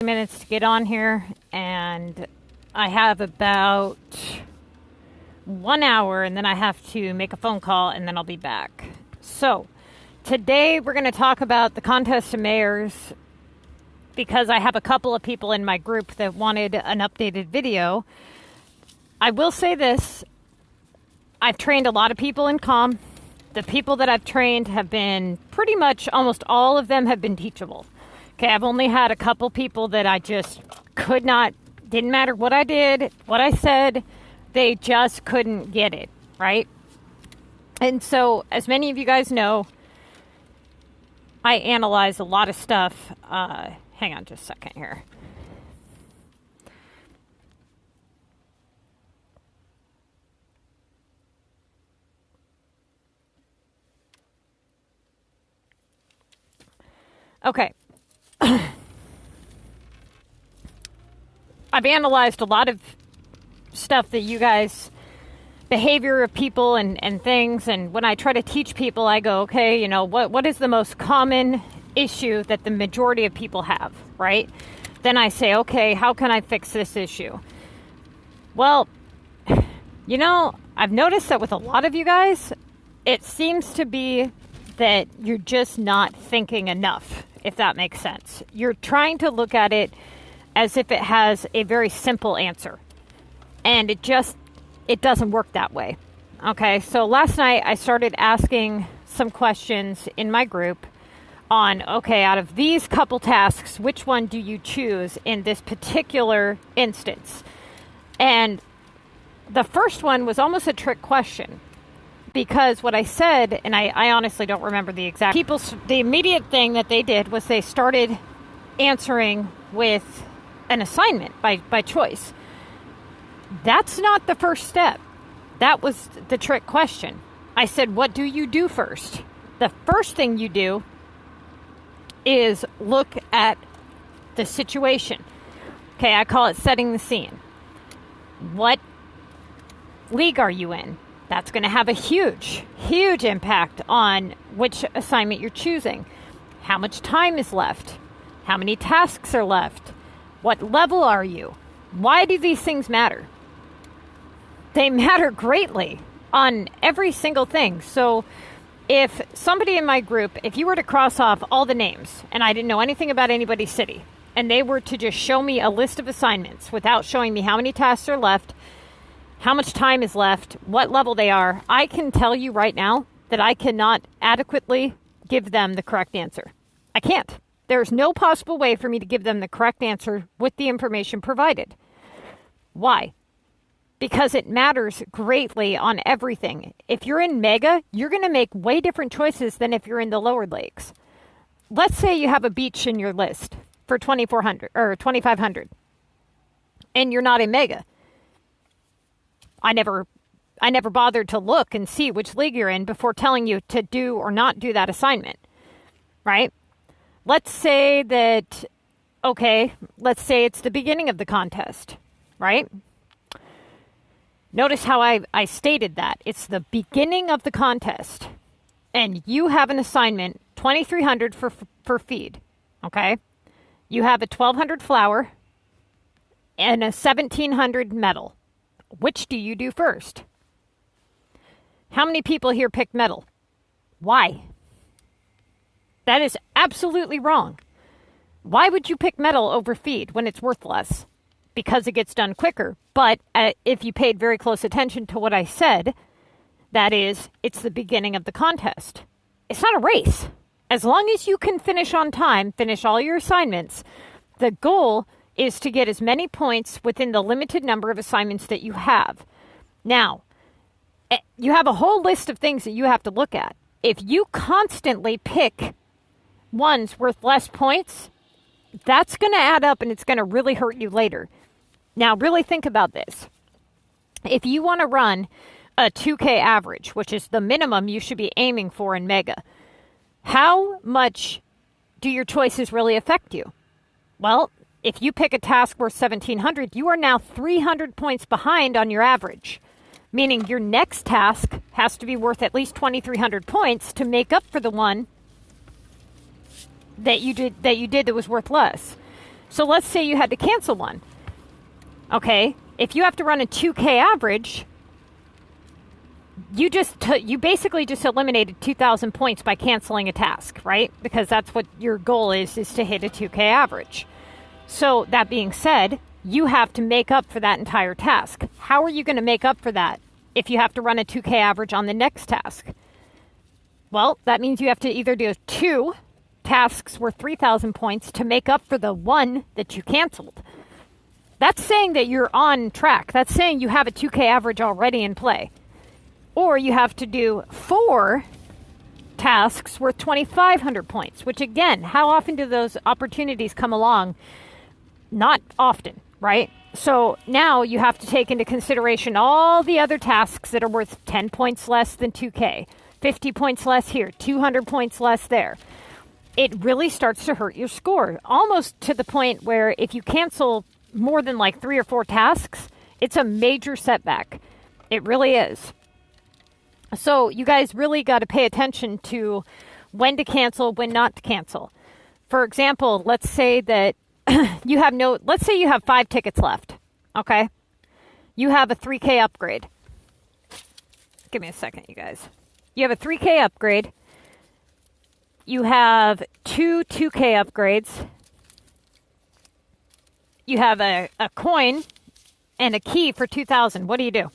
Minutes to get on here, and I have about 1 hour, and then I have to make a phone call, and then I'll be back. So today we're going to talk about the contest of mayors, because I have a couple of people in my group that wanted an updated video. I will say this: I've trained a lot of people in CoM. The people that I've trained have been pretty much, almost all of them have been teachable. Okay, I've only had a couple people that I just could not, didn't matter what I did, what I said, they just couldn't get it, right? And so, as many of you guys know, I analyze a lot of stuff. Hang on just a second here. Okay. I've analyzed a lot of stuff that you guys, behavior of people and things, and when I try to teach people, I go, okay, you know, what is the most common issue that the majority of people have, right? Then I say, okay, how can I fix this issue? Well, you know, I've noticed that with a lot of you guys, it seems to be that you're just not thinking enough, if that makes sense. You're trying to look at it as if it has a very simple answer. And it doesn't work that way. Okay, so last night I started asking some questions in my group on, okay, out of these couple tasks, which one do you choose in this particular instance? And the first one was almost a trick question. Because what I said, and I honestly don't remember the exact... The immediate thing that they did was they started answering with an assignment by choice. That's not the first step. That was the trick question. I said, what do you do first? The first thing you do is look at the situation. Okay, I call it setting the scene. What league are you in? That's going to have a huge impact on which assignment you're choosing. How much time is left? How many tasks are left? What level are you? Why do these things matter? They matter greatly on every single thing. So if somebody in my group, if you were to cross off all the names, and I didn't know anything about anybody's city, and they were to just show me a list of assignments without showing me how many tasks are left, how much time is left, what level they are, I can tell you right now that I cannot adequately give them the correct answer. I can't. There's no possible way for me to give them the correct answer with the information provided. Why? Because it matters greatly on everything. If you're in Mega, you're going to make way different choices than if you're in the lower lakes. Let's say you have a beach in your list for 2,400 or 2,500, and you're not in Mega. I never bothered to look and see which league you're in before telling you to do or not do that assignment, right? Let's say that, okay, let's say it's the beginning of the contest, right? Notice how I stated that. It's the beginning of the contest, and you have an assignment, 2,300 for feed, okay? You have a 1,200 flour and a 1,700 metal. Which do you do first? How many people here picked metal? Why? That is absolutely wrong. Why would you pick metal over feed when it's worth less? Because it gets done quicker. But if you paid very close attention to what I said, that is, it's the beginning of the contest. It's not a race. As long as you can finish on time, finish all your assignments, the goal is to get as many points within the limited number of assignments that you have. Now, you have a whole list of things that you have to look at. If you constantly pick ones worth less points, that's going to add up and it's going to really hurt you later. Now, really think about this. If you want to run a 2K average, which is the minimum you should be aiming for in Mega, how much do your choices really affect you? Well, if you pick a task worth 1,700, you are now 300 points behind on your average, meaning your next task has to be worth at least 2,300 points to make up for the one that you did that was worth less. So let's say you had to cancel one. Okay, if you have to run a 2K average, you basically just eliminated 2,000 points by canceling a task, right? Because that's what your goal is to hit a 2K average. So that being said, you have to make up for that entire task. How are you going to make up for that if you have to run a 2K average on the next task? Well, that means you have to either do 2 tasks worth 3,000 points to make up for the one that you canceled. That's saying that you're on track. That's saying you have a 2K average already in play. Or you have to do 4 tasks worth 2,500 points, which again, how often do those opportunities come along? Not often, right? So now you have to take into consideration all the other tasks that are worth 10 points less than 2K, 50 points less here, 200 points less there. It really starts to hurt your score, almost to the point where if you cancel more than like 3 or 4 tasks, it's a major setback. It really is. So you guys really got to pay attention to when to cancel, when not to cancel. For example, let's say that let's say you have 5 tickets left. Okay. You have a 3K upgrade. Give me a second, you guys. You have a 3K upgrade. You have 2 2K upgrades. You have a coin and a key for 2,000. What do?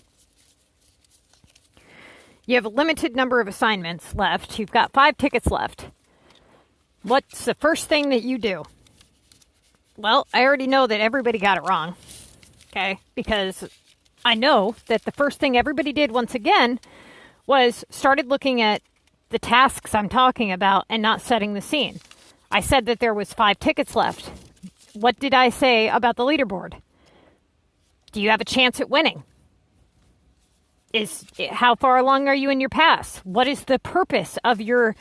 You have a limited number of assignments left. You've got 5 tickets left. What's the first thing that you do? Well, I already know that everybody got it wrong. Okay? Because I know that the first thing everybody did once again was started looking at the tasks I'm talking about and not setting the scene. I said that there was 5 tickets left. What did I say about the leaderboard? Do you have a chance at winning? How far along are you in your pass? What is the purpose of your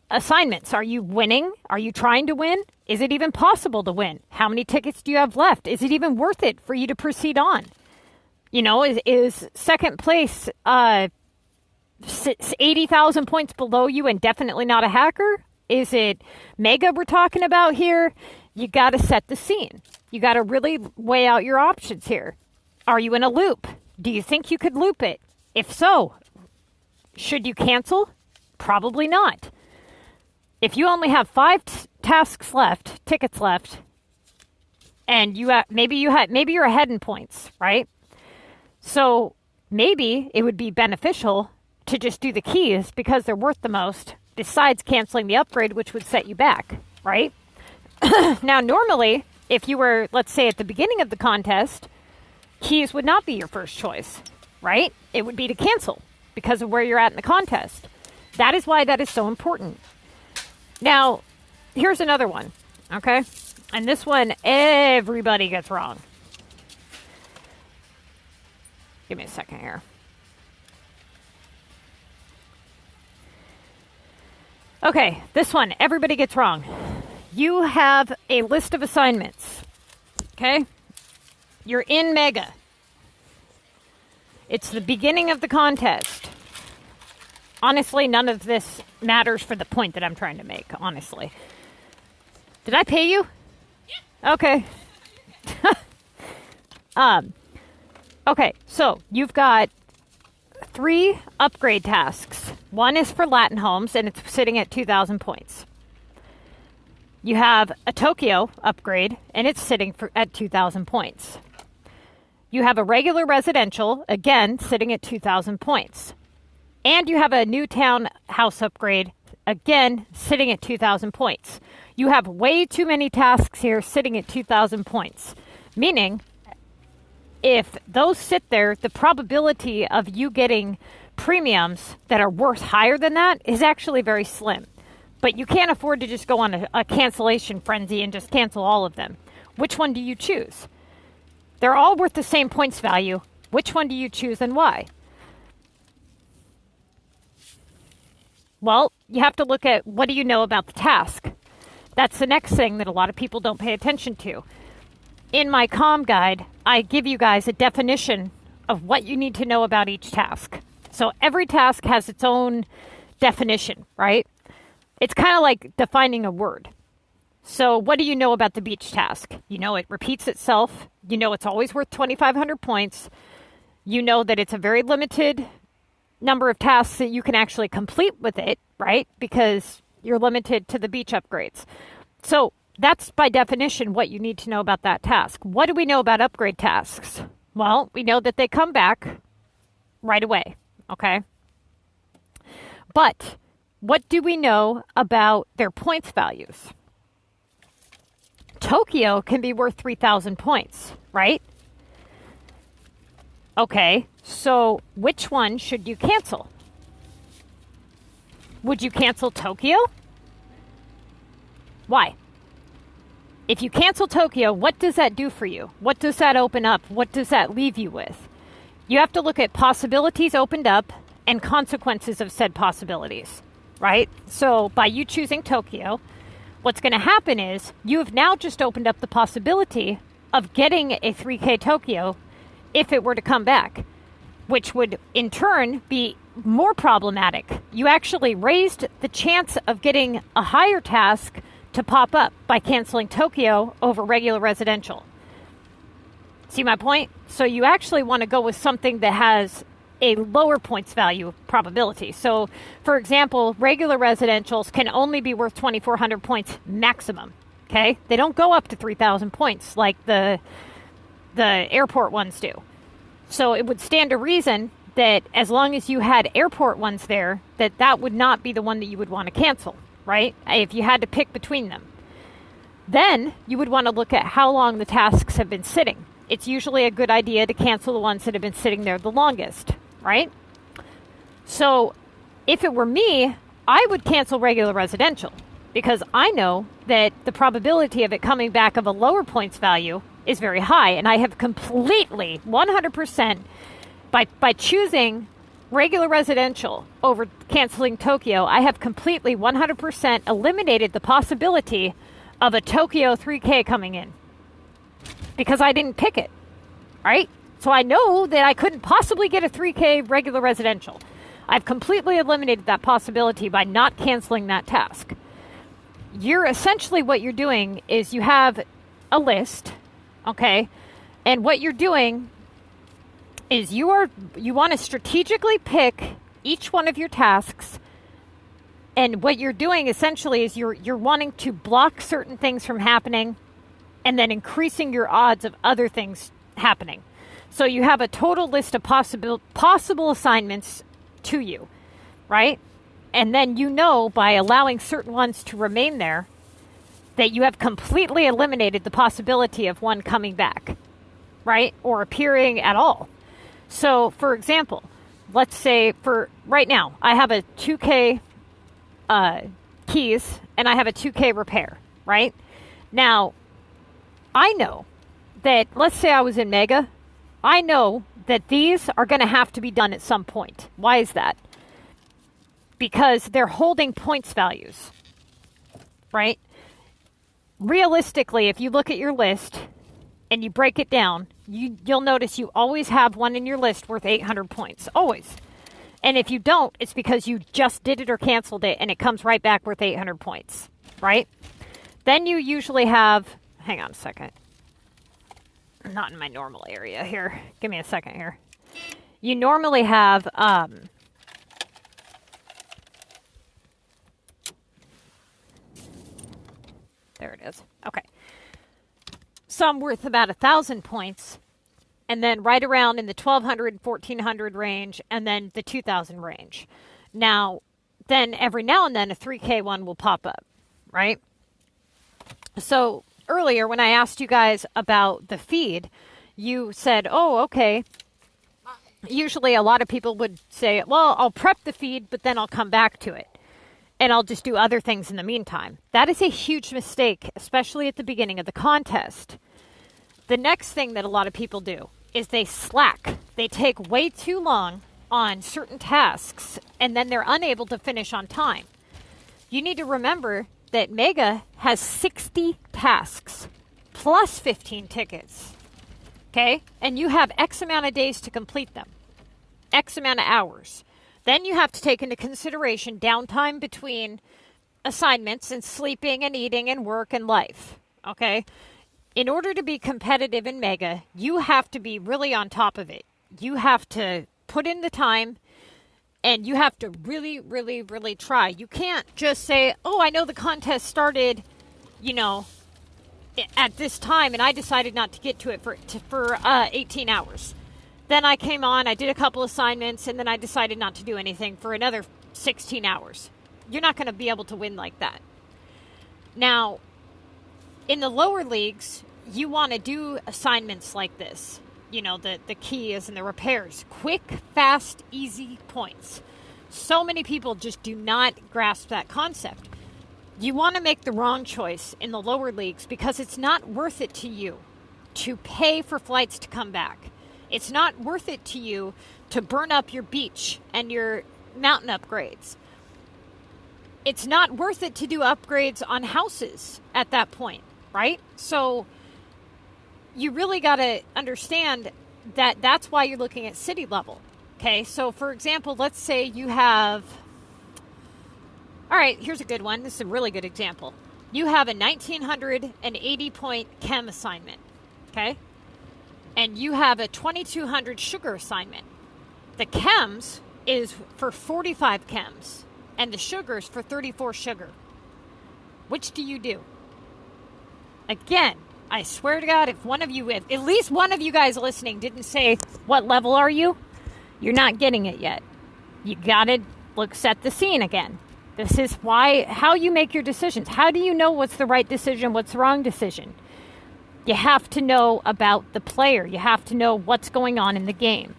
assignments? Are you winning? Are you trying to win? Is it even possible to win? How many tickets do you have left? Is it even worth it for you to proceed on? You know, is second place 80,000 points below you and definitely not a hacker? Is it mega we're talking about here? You got to set the scene. You got to really weigh out your options here. Are you in a loop? Do you think you could loop it? If so, should you cancel? Probably not. If you only have 5 tasks left, tickets left, and maybe you're ahead in points, right? So maybe it would be beneficial to just do the keys because they're worth the most, besides canceling the upgrade, which would set you back, right? Now, normally, if you were, let's say, at the beginning of the contest, keys would not be your first choice, right? It would be to cancel because of where you're at in the contest. That is why that is so important. Now, here's another one, okay? And this one, everybody gets wrong. Give me a second here. Okay, this one, everybody gets wrong. You have a list of assignments, okay? You're in Mega. It's the beginning of the contest. Honestly, none of this matters for the point that I'm trying to make, honestly. Did I pay you? Yeah. Okay. Okay, so you've got 3 upgrade tasks. One is for Latin homes, and it's sitting at 2,000 points. You have a Tokyo upgrade, and it's sitting at 2,000 points. You have a regular residential, again, sitting at 2,000 points. And you have a Newtown house upgrade, again, sitting at 2,000 points. You have way too many tasks here sitting at 2,000 points. Meaning, if those sit there, the probability of you getting premiums that are worth higher than that is actually very slim. But you can't afford to just go on a cancellation frenzy and just cancel all of them. Which one do you choose? They're all worth the same points value. Which one do you choose and why? Well, you have to look at what do you know about the task. That's the next thing that a lot of people don't pay attention to. In my CoM guide, I give you guys a definition of what you need to know about each task. So every task has its own definition, right? It's kind of like defining a word. So what do you know about the beach task? You know it repeats itself. You know it's always worth 2,500 points. You know that it's a very limited number of tasks that you can actually complete with it, right? Because you're limited to the beach upgrades. So that's by definition what you need to know about that task. What do we know about upgrade tasks? Well, we know that they come back right away, okay? But what do we know about their points values? Tokyo can be worth 3,000 points, right? Okay, so which one should you cancel? Would you cancel Tokyo? Why? If you cancel Tokyo, what does that do for you? What does that open up? What does that leave you with? You have to look at possibilities opened up and consequences of said possibilities, right? So by you choosing Tokyo, what's going to happen is you have now just opened up the possibility of getting a 3K Tokyo if it were to come back, which would in turn be more problematic. You actually raised the chance of getting a higher task to pop up by canceling Tokyo over regular residential. See my point? So you actually want to go with something that has a lower points value probability. So, for example, regular residentials can only be worth 2,400 points maximum, okay? They don't go up to 3,000 points like the airport ones do. So it would stand to reason that as long as you had airport ones there, that would not be the one that you would want to cancel, right? If you had to pick between them. Then you would want to look at how long the tasks have been sitting. It's usually a good idea to cancel the ones that have been sitting there the longest, right? So if it were me, I would cancel regular residential because I know that the probability of it coming back of a lower points value is very high. And I have completely, 100%, by choosing regular residential over canceling Tokyo, I have completely 100% eliminated the possibility of a Tokyo 3K coming in because I didn't pick it, right? So I know that I couldn't possibly get a 3K regular residential. I've completely eliminated that possibility by not canceling that task. You're essentially, what you're doing is you have a list, okay? And what you're doing is you want to strategically pick each one of your tasks. And what you're doing essentially is you're wanting to block certain things from happening and then increasing your odds of other things happening. So you have a total list of possible assignments to you, right? And then you know by allowing certain ones to remain there that you have completely eliminated the possibility of one coming back, right? Or appearing at all. So, for example, let's say for right now, I have a 2K keys and I have a 2K repair, right? Now, I know that, let's say I was in Mega, I know that these are going to have to be done at some point. Why is that? Because they're holding points values, right? Realistically, if you look at your list and you break it down, you'll notice you always have one in your list worth 800 points. Always. And if you don't, it's because you just did it or canceled it and it comes right back worth 800 points, right? Then you usually have, hang on a second. I'm not in my normal area here. Give me a second here. You normally have, there it is. Okay. Some worth about 1,000 points, and then right around in the 1,200, 1,400 range, and then the 2,000 range. Now, then every now and then a 3K one will pop up, right? So earlier when I asked you guys about the feed, you said, oh, okay. Usually a lot of people would say, well, I'll prep the feed, but then I'll come back to it. And I'll just do other things in the meantime. That is a huge mistake, especially at the beginning of the contest. The next thing that a lot of people do is they slack. They take way too long on certain tasks, and then they're unable to finish on time. You need to remember that Mega has 60 tasks plus 15 tickets, okay? And you have X amount of days to complete them, X amount of hours. Then you have to take into consideration downtime between assignments and sleeping and eating and work and life. Okay? In order to be competitive in Mega, you have to be really on top of it. You have to put in the time, and you have to really, really, really try. You can't just say, oh, I know the contest started, at this time, and I decided not to get to it for 18 hours. Then I came on, I did a couple assignments, and then I decided not to do anything for another 16 hours. You're not going to be able to win like that. Now, in the lower leagues, you want to do assignments like this. The key is in the repairs. Quick, fast, easy points. So many people just do not grasp that concept. You want to make the wrong choice in the lower leagues because it's not worth it to you to pay for flights to come back. It's not worth it to you to burn up your beach and your mountain upgrades. It's not worth it to do upgrades on houses at that point, right? So you really got to understand that that's why you're looking at city level. Okay, so for example, let's say you have... All right, here's a good one. This is a really good example. You have a 1980 point chem assignment, okay? And you have a 2200 sugar assignment. The chems is for 45 chems, and the sugars for 34 sugar. Which do you do? Again, I swear to God, if at least one of you guys listening didn't say, what level are you? You're not getting it yet. You got to set the scene again. This is how you make your decisions. How do you know what's the right decision, what's the wrong decision? You have to know about the player. You have to know what's going on in the game.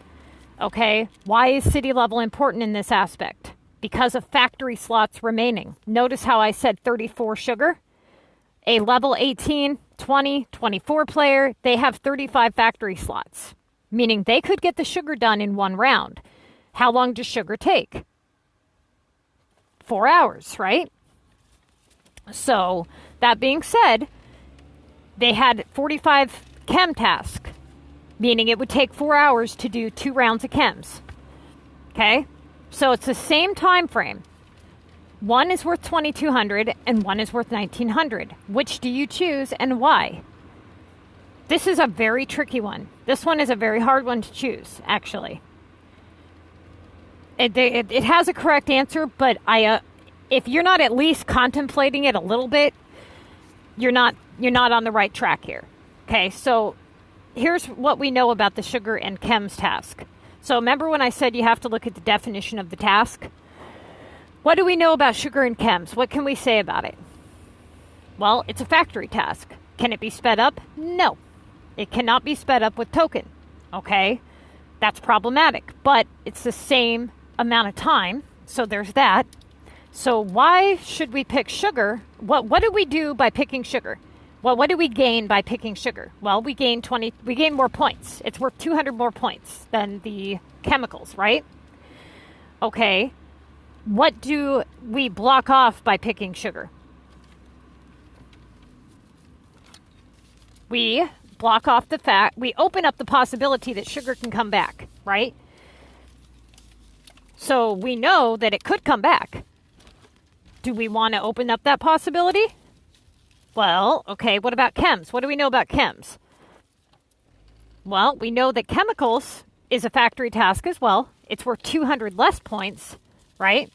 Okay? Why is city level important in this aspect? Because of factory slots remaining. Notice how I said 34 sugar? A level 18, 20, 24 player, they have 35 factory slots, meaning they could get the sugar done in one round. How long does sugar take? 4 hours, right? So, that being said, they had 45 chem tasks, meaning it would take 4 hours to do 2 rounds of chems. Okay? So, it's the same time frame. One is worth 2,200 and one is worth 1,900. Which do you choose and why? This is a very tricky one. This one is a very hard one to choose, actually. It has a correct answer, but if you're not at least contemplating it a little bit, you're not on the right track here. Okay, so here's what we know about the sugar and chems task. So remember when I said you have to look at the definition of the task? What do we know about sugar and chems? What can we say about it? Well, it's a factory task. Can it be sped up? No. It cannot be sped up with token. Okay? That's problematic, but it's the same amount of time, so there's that. So why should we pick sugar? What do we do by picking sugar? Well, what do we gain by picking sugar? Well, we gain more points. It's worth 200 more points than the chemicals, right? Okay. What do we block off by picking sugar? We block off we open up the possibility that sugar can come back, right? So we know that it could come back. Do we want to open up that possibility? Well, okay, what about chems? What do we know about chems? Well, we know that chemicals is a factory task as well. It's worth 200 less points, right?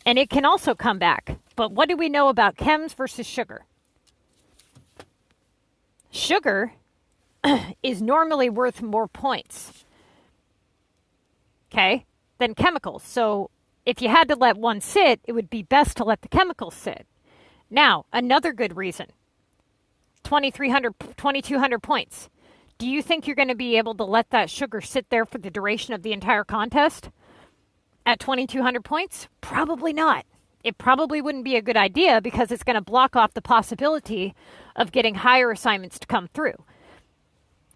And it can also come back. But what do we know about chems versus sugar? Sugar is normally worth more points, okay, than chemicals. So if you had to let one sit, it would be best to let the chemicals sit. Now, another good reason, 2,200 points. Do you think you're going to be able to let that sugar sit there for the duration of the entire contest at 2,200 points? Probably not. It probably wouldn't be a good idea because it's going to block off the possibility of getting higher assignments to come through.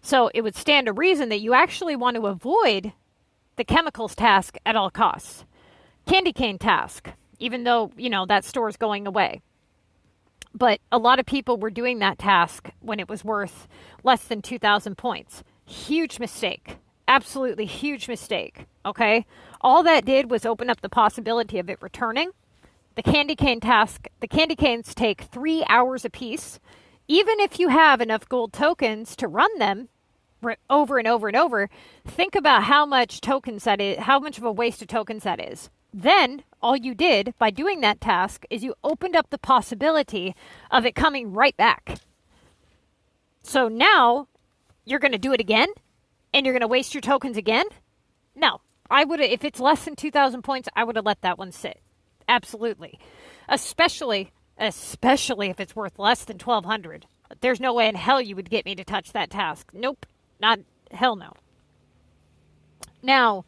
So it would stand to reason that you actually want to avoid the chemicals task at all costs. Candy cane task, even though, that store is going away. But a lot of people were doing that task when it was worth less than 2,000 points. Huge mistake. Absolutely huge mistake. Okay? All that did was open up the possibility of it returning. The candy cane task, the candy canes take 3 hours apiece. Even if you have enough gold tokens to run them over and over and over, think about how much tokens that is, how much of a waste of tokens that is. Then all you did by doing that task is you opened up the possibility of it coming right back. So now you're going to do it again and you're going to waste your tokens again? No, I would, if it's less than 2,000 points, I would have let that one sit. Absolutely. Especially if it's worth less than 1,200. There's no way in hell you would get me to touch that task. Nope. Not, hell no. Now,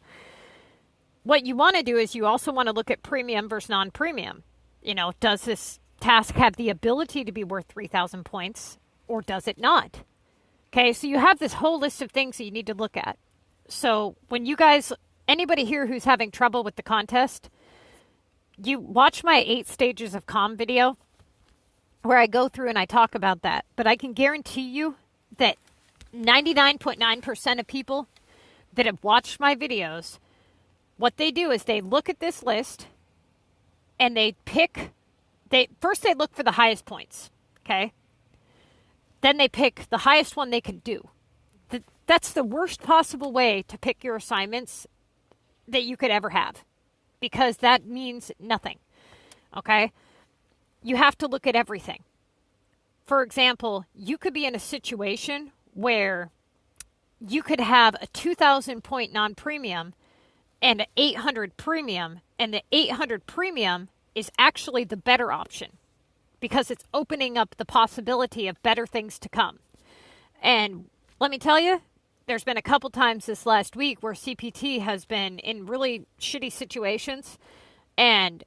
what you want to do is you also want to look at premium versus non-premium. You know, does this task have the ability to be worth 3,000 points or does it not? Okay, so you have this whole list of things that you need to look at. So when you guys, anybody here who's having trouble with the contest, you watch my 8 stages of CoM video where I go through and I talk about that. But I can guarantee you that 99.9% of people that have watched my videos, what they do is they look at this list and they pick, first they look for the highest points, okay? Then they pick the highest one they can do. That's the worst possible way to pick your assignments that you could ever have, because that means nothing, okay? You have to look at everything. For example, you could be in a situation where you could have a 2,000 point non-premium and an 800 premium, and the 800 premium is actually the better option because it's opening up the possibility of better things to come. And let me tell you, there's been a couple times this last week where CPT has been in really shitty situations and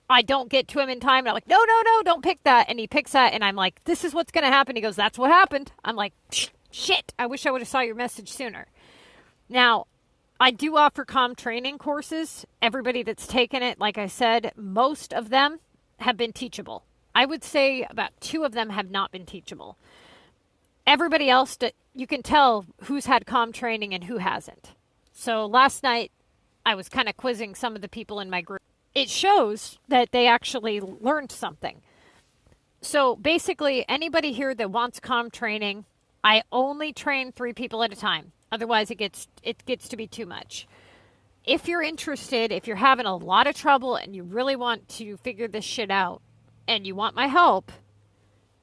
I don't get to him in time. And I'm like, no, don't pick that. And he picks that. And I'm like, this is what's going to happen. He goes, that's what happened. I'm like, shit, I wish I would have saw your message sooner. Now, I do offer CoM training courses. Everybody that's taken it, like I said, most of them have been teachable. I would say about 2 of them have not been teachable. Everybody else, you can tell who's had CoM training and who hasn't. So last night, I was kind of quizzing some of the people in my group. It shows that they actually learned something. So basically, anybody here that wants CoM training, I only train 3 people at a time. Otherwise, it gets to be too much. If you're interested, if you're having a lot of trouble and you really want to figure this shit out and you want my help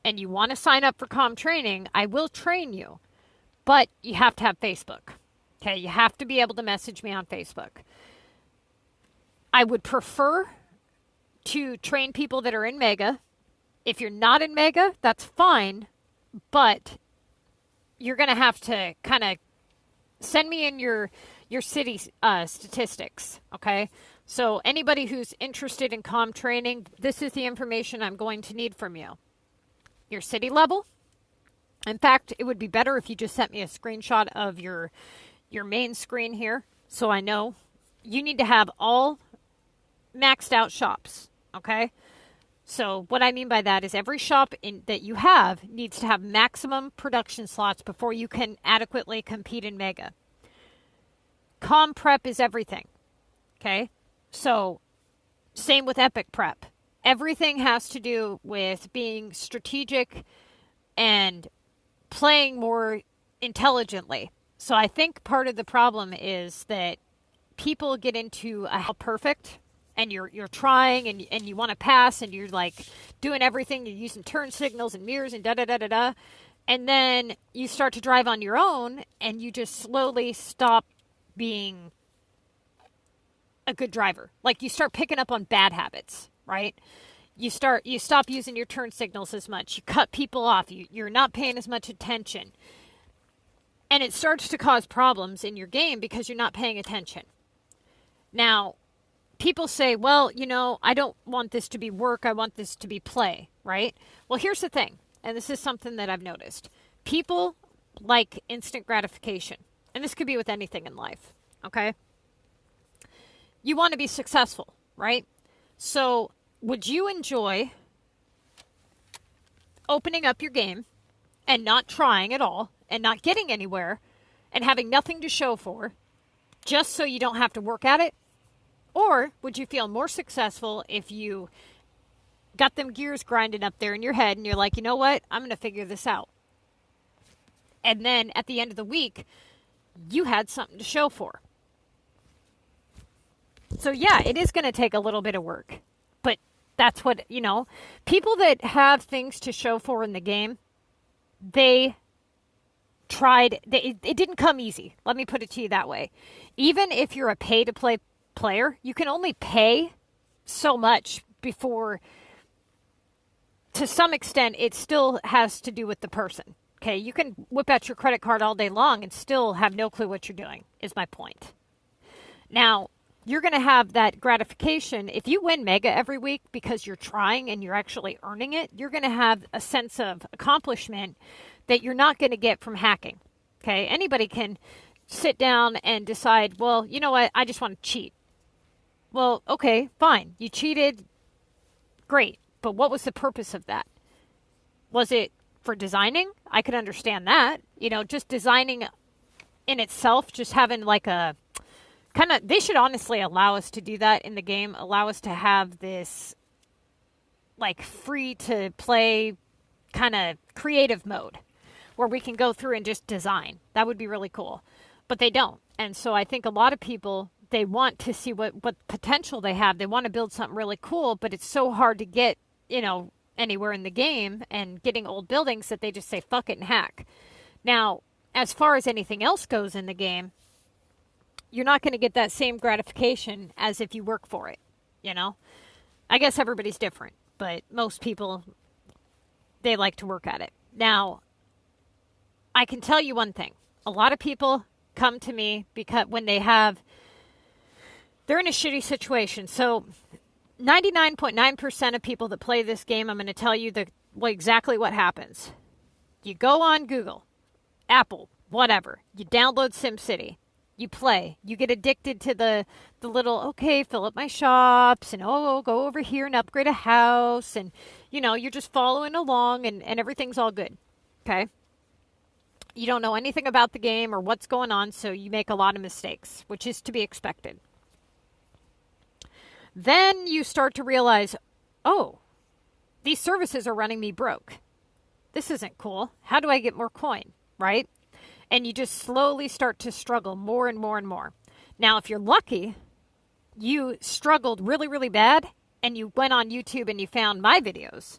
and you want to sign up for CoM training, I will train you. But you have to have Facebook. Okay, you have to be able to message me on Facebook. I would prefer to train people that are in Mega. If you're not in Mega, that's fine, but you're going to have to kind of send me in your city statistics, okay? So anybody who's interested in CoM training, this is the information I'm going to need from you. Your city level. In fact, it would be better if you just sent me a screenshot of your main screen here so I know. You need to have all maxed out shops, okay? So what I mean by that is every shop that you have needs to have maximum production slots before you can adequately compete in Mega. CoM prep is everything, okay? So same with Epic prep. Everything has to do with being strategic and playing more intelligently. So I think part of the problem is that people get into a how perfect, and you're trying and you want to pass and you're like doing everything. You're using turn signals and mirrors and da-da-da-da-da. And then you start to drive on your own and you just slowly stop being a good driver. Like you start picking up on bad habits, right? You stop using your turn signals as much. You cut people off. You're not paying as much attention. And it starts to cause problems in your game because you're not paying attention. Now, people say, well, you know, I don't want this to be work. I want this to be play, right? Well, here's the thing, and this is something that I've noticed. People like instant gratification, and this could be with anything in life, okay? You want to be successful, right? So would you enjoy opening up your game and not trying at all and not getting anywhere and having nothing to show for just so you don't have to work at it? Or would you feel more successful if you got them gears grinding up there in your head and you're like, you know what, I'm going to figure this out. And then at the end of the week, you had something to show for. So yeah, it is going to take a little bit of work. But that's what, people that have things to show for in the game, it didn't come easy. Let me put it to you that way. Even if you're a pay-to-play player, you can only pay so much before, to some extent, it still has to do with the person. Okay, you can whip out your credit card all day long and still have no clue what you're doing, is my point. Now, you're going to have that gratification. If you win Mega every week because you're trying and you're actually earning it, you're going to have a sense of accomplishment that you're not going to get from hacking. Okay, anybody can sit down and decide, well, you know what, I just want to cheat. Well, okay, fine. You cheated. Great. But what was the purpose of that? Was it for designing? I could understand that. Just designing in itself, just having like a kind of, they should honestly allow us to do that in the game, allow us to have this like free to play kind of creative mode where we can go through and just design. That would be really cool. But they don't. And so I think a lot of people, they want to see what potential they have. They want to build something really cool, but it's so hard to get, anywhere in the game and getting old buildings that they just say, fuck it and hack. Now, as far as anything else goes in the game, you're not going to get that same gratification as if you work for it, I guess everybody's different, but most people, they like to work at it. Now, I can tell you one thing. A lot of people come to me because when they're in a shitty situation. So 99.9% of people that play this game, I'm going to tell you exactly what happens. You go on Google, Apple, whatever. You download SimCity. You play. You get addicted to the little, okay, fill up my shops, and go over here and upgrade a house. And, you're just following along and everything's all good. Okay? You don't know anything about the game or what's going on, so you make a lot of mistakes, which is to be expected. Then you start to realize, oh, these services are running me broke. This isn't cool. How do I get more coin, right? And you just slowly start to struggle more and more and more. Now, if you're lucky, you struggled really, really bad, and you went on YouTube and you found my videos.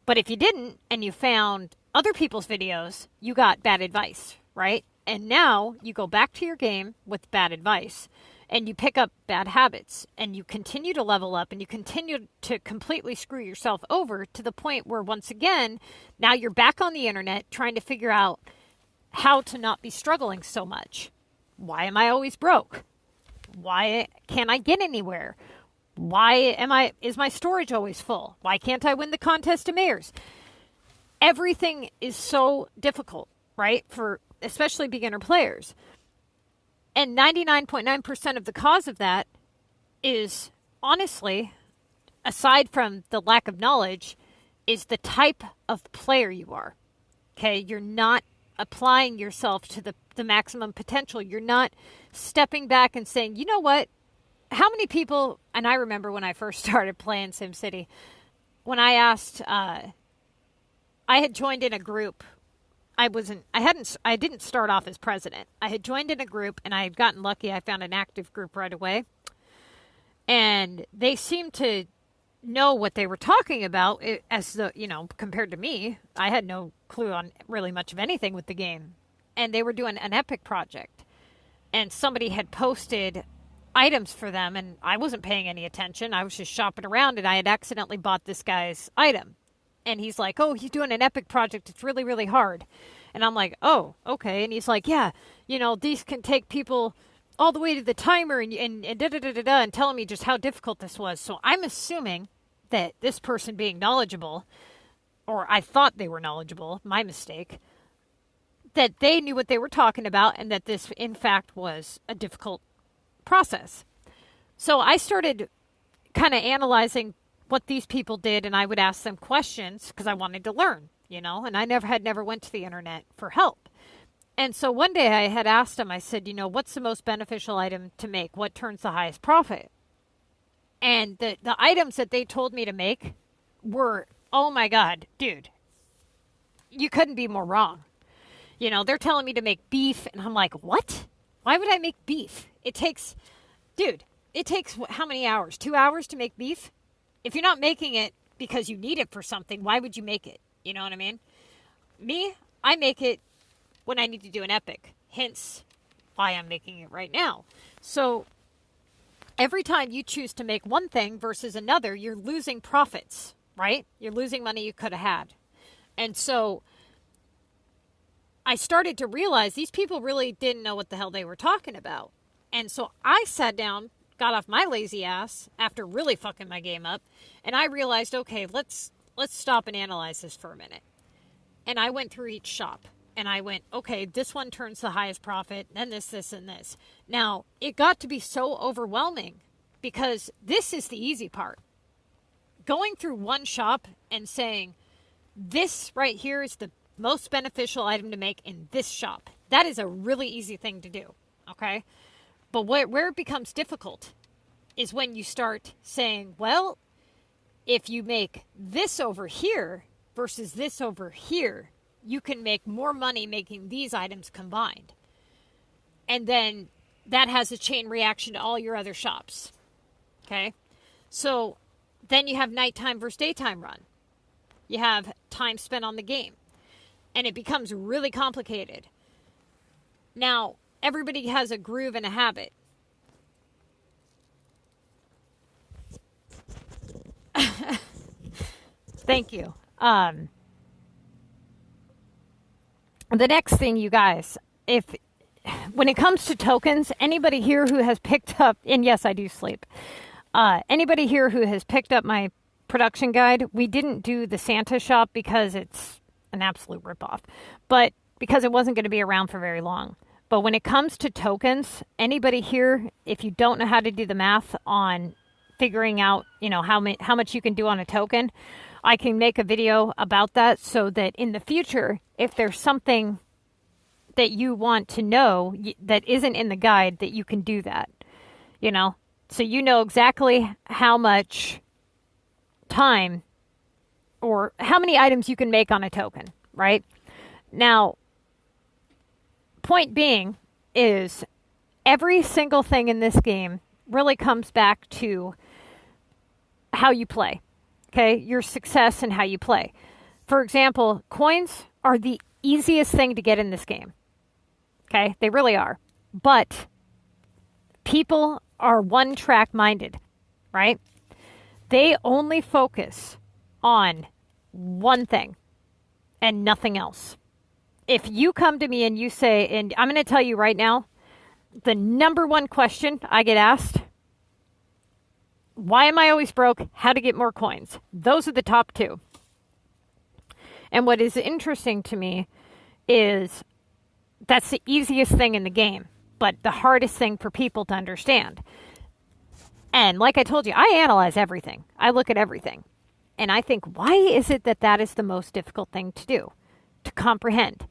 But if you didn't, and you found other people's videos, you got bad advice, right? And now you go back to your game with bad advice. And you pick up bad habits, and you continue to level up, and you continue to completely screw yourself over to the point where, once again, now you're back on the internet trying to figure out how to not be struggling so much. Why am I always broke? Why can't I get anywhere? Is my storage always full? Why can't I win the contest of mayors? Everything is so difficult, right? For especially beginner players. And 99.9% of the cause of that is, honestly, aside from the lack of knowledge, is the type of player you are. Okay? You're not applying yourself to the maximum potential. You're not stepping back and saying, you know what? How many people, and I remember when I first started playing SimCity, when I asked, I had joined in a group. I didn't start off as president. I had joined in a group, and I had gotten lucky. I found an active group right away. And they seemed to know what they were talking about compared to me. I had no clue on really much of anything with the game. And they were doing an epic project. And somebody had posted items for them, and I wasn't paying any attention. I was just shopping around, and I had accidentally bought this guy's item. And he's like, oh, he's doing an epic project. It's really, really hard. And I'm like, oh, okay. And he's like, yeah, these can take people all the way to the timer and da-da-da-da-da, and telling me just how difficult this was. So I'm assuming that this person being knowledgeable, or I thought they were knowledgeable, my mistake, that they knew what they were talking about and that this, in fact, was a difficult process. So I started kind of analyzing what these people did, and I would ask them questions because I wanted to learn, and I never went to the internet for help. And so one day I had asked them, I said, what's the most beneficial item to make? What turns the highest profit? And the items that they told me to make were, oh my God, dude, you couldn't be more wrong. You know, they're telling me to make beef, and I'm like, what? Why would I make beef? It takes, dude, it takes how many hours? 2 hours to make beef? If you're not making it because you need it for something, why would you make it? You know what I mean? Me, I make it when I need to do an epic. Hence why I'm making it right now. So every time you choose to make one thing versus another, you're losing profits, right? You're losing money you could have had. And so I started to realize these people really didn't know what the hell they were talking about. And so I sat down, got off my lazy ass after really fucking my game up, and I realized, okay, let's stop and analyze this for a minute. And I went through each shop, and I went, okay, this one turns the highest profit, then this, and this. Now, it got to be so overwhelming because this is the easy part. Going through one shop and saying, this right here is the most beneficial item to make in this shop. That is a really easy thing to do, okay? But where it becomes difficult is when you start saying, well, if you make this over here versus this over here, you can make more money making these items combined. And then that has a chain reaction to all your other shops, okay? So then you have nighttime versus daytime run. You have time spent on the game. And it becomes really complicated. Now, everybody has a groove and a habit. Thank you. The next thing, you guys, when it comes to tokens, anybody here who has picked up, and yes, I do sleep. Anybody here who has picked up my production guide, we didn't do the Santa shop because it's an absolute ripoff, but because it wasn't going to be around for very long. But when it comes to tokens, anybody here, if you don't know how to do the math on figuring out, you know, how much you can do on a token, I can make a video about that so that in the future, if there's something that you want to know that isn't in the guide, that you can do that, you know, so you know exactly how much time or how many items you can make on a token, right? Now, point being is every single thing in this game really comes back to how you play, okay? Your success and how you play. For example, coins are the easiest thing to get in this game, okay? They really are. But people are one-track minded, right? They only focus on one thing and nothing else. If you come to me and you say, and I'm going to tell you right now, the number one question I get asked, why am I always broke? How to get more coins? Those are the top two. And what is interesting to me is that's the easiest thing in the game, but the hardest thing for people to understand. And like I told you, I analyze everything. I look at everything. And I think, why is it that is the most difficult thing to do, to comprehend?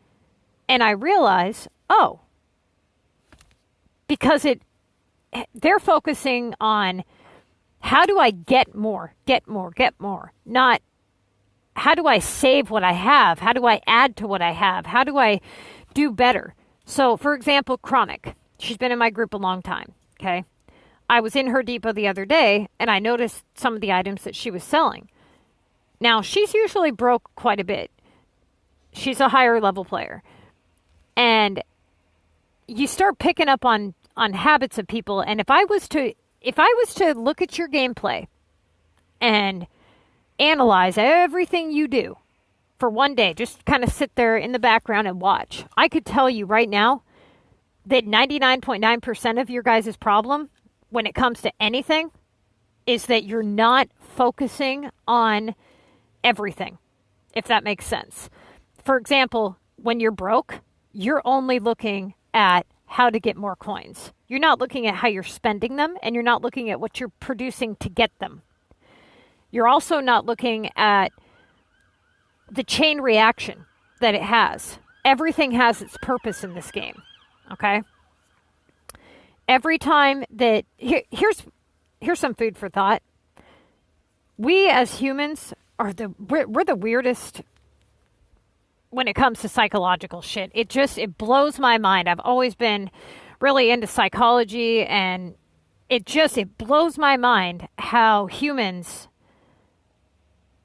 And I realize, oh, because they're focusing on how do I get more, not how do I save what I have? How do I add to what I have? How do I do better? So, for example, Chronic, she's been in my group a long time, okay? I was in her depot the other day, and I noticed some of the items that she was selling. Now, she's usually broke quite a bit. She's a higher level player. And you start picking up on habits of people. And if I was to look at your gameplay and analyze everything you do for one day, just kind of sit there in the background and watch, I could tell you right now that 99.9% of your guys' problem when it comes to anything is that you're not focusing on everything, if that makes sense. For example, when you're broke, you're only looking at how to get more coins. You're not looking at how you're spending them, and you're not looking at what you're producing to get them. You're also not looking at the chain reaction that it has. Everything has its purpose in this game, okay? Every time that... here's some food for thought. We as humans we're the weirdest when it comes to psychological shit. It blows my mind. I've always been really into psychology, and it blows my mind how humans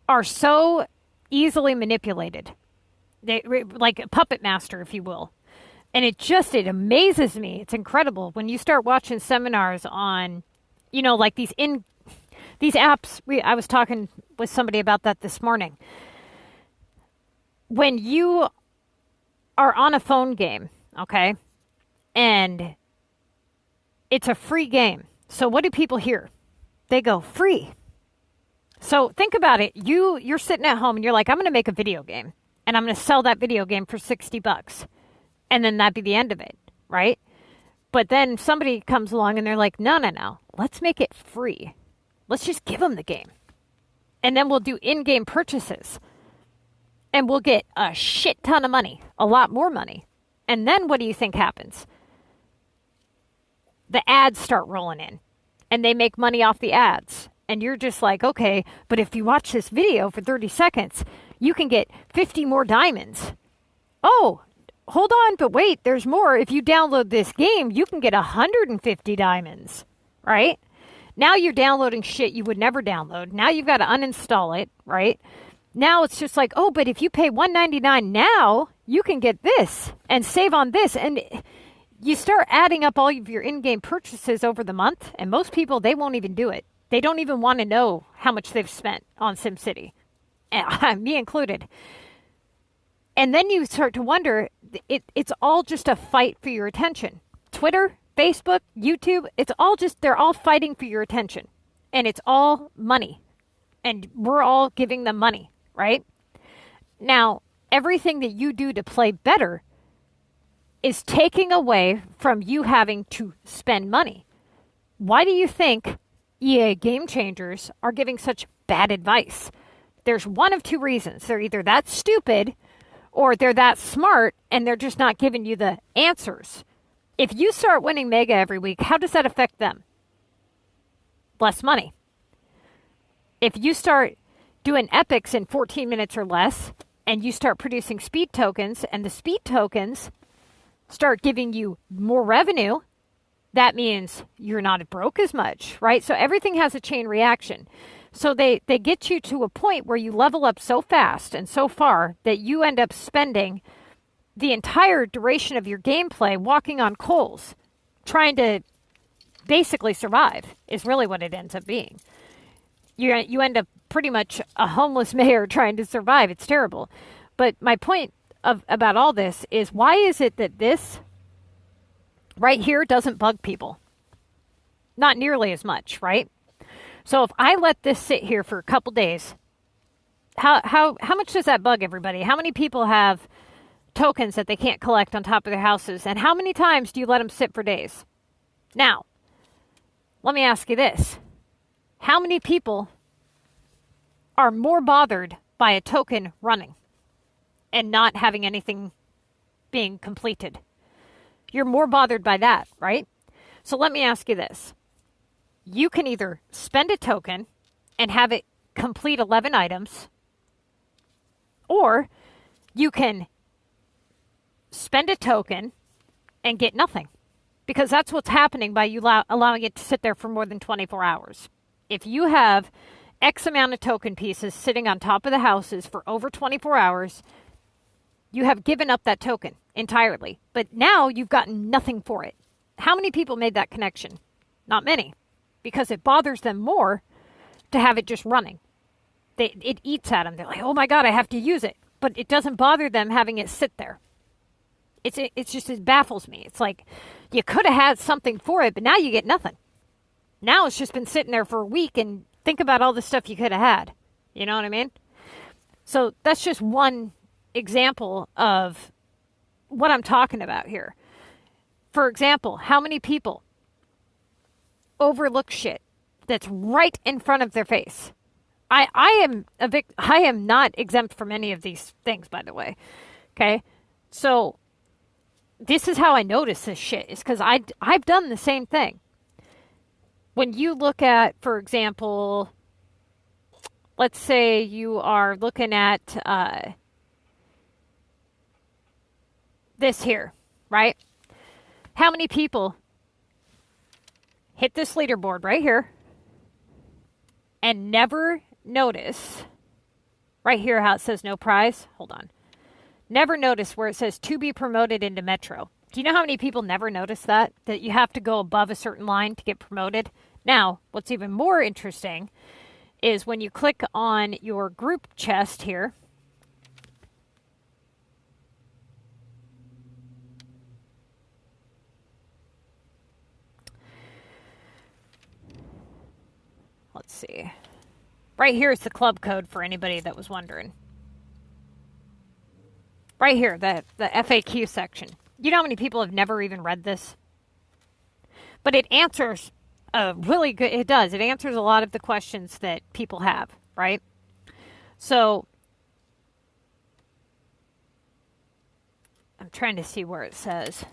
are so easily manipulated. They like a puppet master, if you will. And it amazes me. It's incredible when you start watching seminars on, like these apps. I was talking with somebody about that this morning. When you are on a phone game, okay, and it's a free game. So what do people hear? They go, free. So think about it. You're sitting at home and you're like, I'm going to make a video game and I'm going to sell that video game for $60. And then that'd be the end of it, right? But then somebody comes along and they're like, no. Let's make it free. Let's just give them the game. And then we'll do in-game purchases. And we'll get a shit ton of money, a lot more money. And then what do you think happens? The ads start rolling in. And they make money off the ads. And you're just like, okay, but if you watch this video for 30 seconds, you can get 50 more diamonds. Oh, hold on, but wait, there's more. If you download this game, you can get 150 diamonds, right? Now you're downloading shit you would never download. Now you've got to uninstall it, right? Now it's just like, oh, but if you pay $1.99 now, you can get this and save on this. And you start adding up all of your in-game purchases over the month, and most people, they won't even do it. They don't even want to know how much they've spent on SimCity, me included. And then you start to wonder, it's all just a fight for your attention. Twitter, Facebook, YouTube, they're all fighting for your attention. And it's all money. And we're all giving them money, right? Now, everything that you do to play better is taking away from you having to spend money. Why do you think EA Game Changers are giving such bad advice? There's one of two reasons. They're either that stupid or they're that smart and they're just not giving you the answers. If you start winning Mega every week, how does that affect them? Less money. If you start doing epics in 14 minutes or less and you start producing speed tokens and the speed tokens start giving you more revenue, that means you're not broke as much, right? So everything has a chain reaction. So they get you to a point where you level up so fast and so far that you end up spending the entire duration of your gameplay walking on coals, trying to basically survive, is really what it ends up being. You end up pretty much a homeless mayor trying to survive. It's terrible. But my point about all this is, why is it that this right here doesn't bug people? Not nearly as much, right? So if I let this sit here for a couple days, how much does that bug everybody? How many people have tokens that they can't collect on top of their houses? And how many times do you let them sit for days? Now, let me ask you this. How many people are more bothered by a token running and not having anything being completed? You're more bothered by that, right? So let me ask you this. You can either spend a token and have it complete 11 items, or you can spend a token and get nothing, because that's what's happening by you allowing it to sit there for more than 24 hours. If you have X amount of token pieces sitting on top of the houses for over 24 hours, you have given up that token entirely. But now you've gotten nothing for it. How many people made that connection? Not many, because it bothers them more to have it just running. It eats at them. They're like, oh my God, I have to use it. But it doesn't bother them having it sit there. It's just, it baffles me. It's like, you could have had something for it, but now you get nothing. Now it's just been sitting there for a week, and think about all the stuff you could have had. You know what I mean? So that's just one example of what I'm talking about here. For example, how many people overlook shit that's right in front of their face? I am not exempt from any of these things, by the way. Okay? So this is how I notice this shit, is because I've done the same thing. when you look at, for example, let's say you are looking at this here, right? How many people hit this leaderboard right here and never notice right here how it says no prize? Hold on. Never notice where it says to be promoted into Metro. Do you know how many people never notice that? That you have to go above a certain line to get promoted? Now, what's even more interesting is when you click on your group chest here, let's see. Right here is the club code for anybody that was wondering. Right here, the FAQ section. You know how many people have never even read this? But it answers really good. It does. It answers a lot of the questions that people have, right? So I'm trying to see where it says.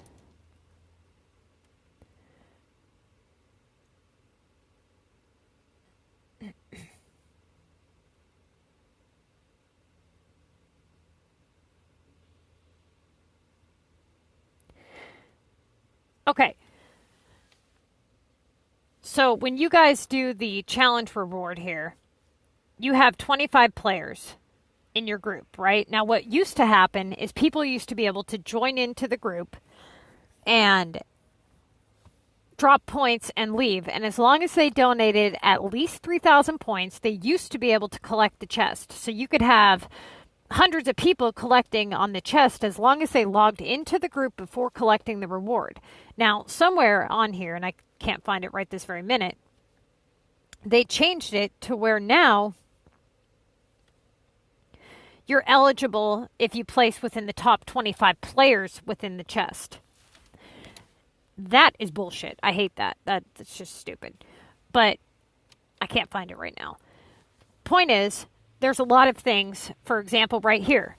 Okay. So when you guys do the challenge reward here, you have 25 players in your group, right? Now, what used to happen is people used to be able to join into the group and drop points and leave. And as long as they donated at least 3,000 points, they used to be able to collect the chest. So you could have hundreds of people collecting on the chest as long as they logged into the group before collecting the reward. Now, somewhere on here, and I can't find it right this very minute, they changed it to where now you're eligible if you place within the top 25 players within the chest. That is bullshit. I hate that. That's just stupid. But I can't find it right now. Point is, there's a lot of things, for example, right here.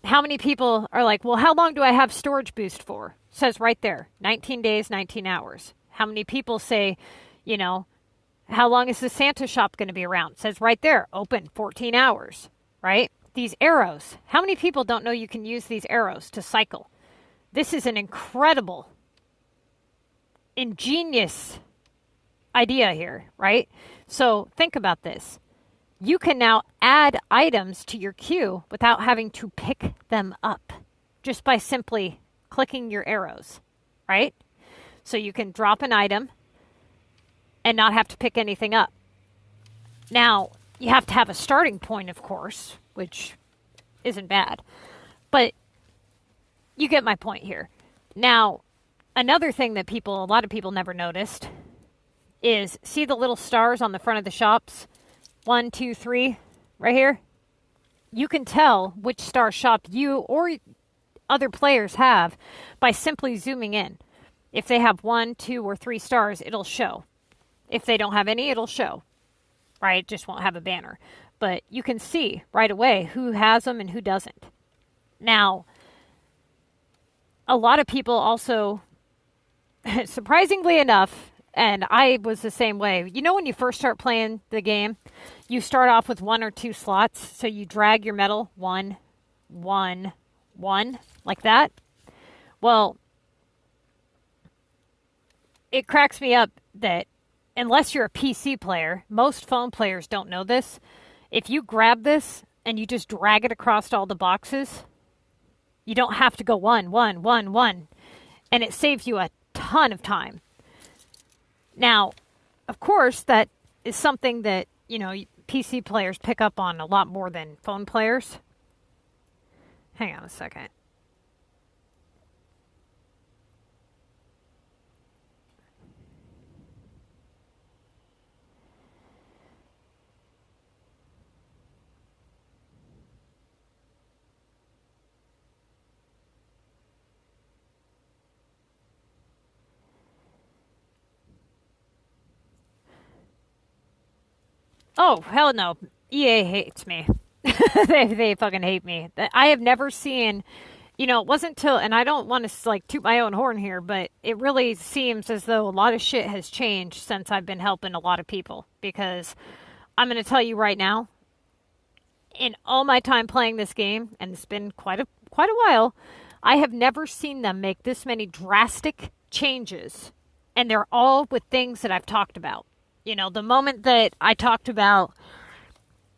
How many people are like, well, how long do I have storage boost for? It says right there, 19 days, 19 hours. How many people say, you know, how long is the Santa shop going to be around? It says right there, open 14 hours, right? These arrows. How many people don't know you can use these arrows to cycle? This is an incredible, ingenious idea here, right? So think about this. You can now add items to your queue without having to pick them up just by simply clicking your arrows, right? So you can drop an item and not have to pick anything up. Now, you have to have a starting point, of course, which isn't bad. But you get my point here. Now, another thing that a lot of people never noticed is, see the little stars on the front of the shops? 1, 2, 3, right here. You can tell which star shop you or other players have by simply zooming in. If they have 1, 2, or 3 stars, it'll show. If they don't have any, it'll show, right? It just won't have a banner. But you can see right away who has them and who doesn't. Now, a lot of people also, surprisingly enough, and I was the same way. You know when you first start playing the game, you start off with 1 or 2 slots, so you drag your medal 1, 1, 1, like that. Well, it cracks me up that unless you're a PC player, most phone players don't know this. If you grab this and you just drag it across all the boxes, you don't have to go 1, 1, 1, 1, and it saves you a ton of time. Now, of course, that is something that, you know, PC players pick up on a lot more than phone players. Hang on a second. Oh, hell no. EA hates me. They fucking hate me. I have never seen You know, it wasn't till, and I don't want to like toot my own horn here, but it really seems as though a lot of shit has changed since I've been helping a lot of people. Because I'm going to tell you right now, in all my time playing this game, and it's been quite a while, I have never seen them make this many drastic changes, and they're all with things that I've talked about. You know, the moment that I talked about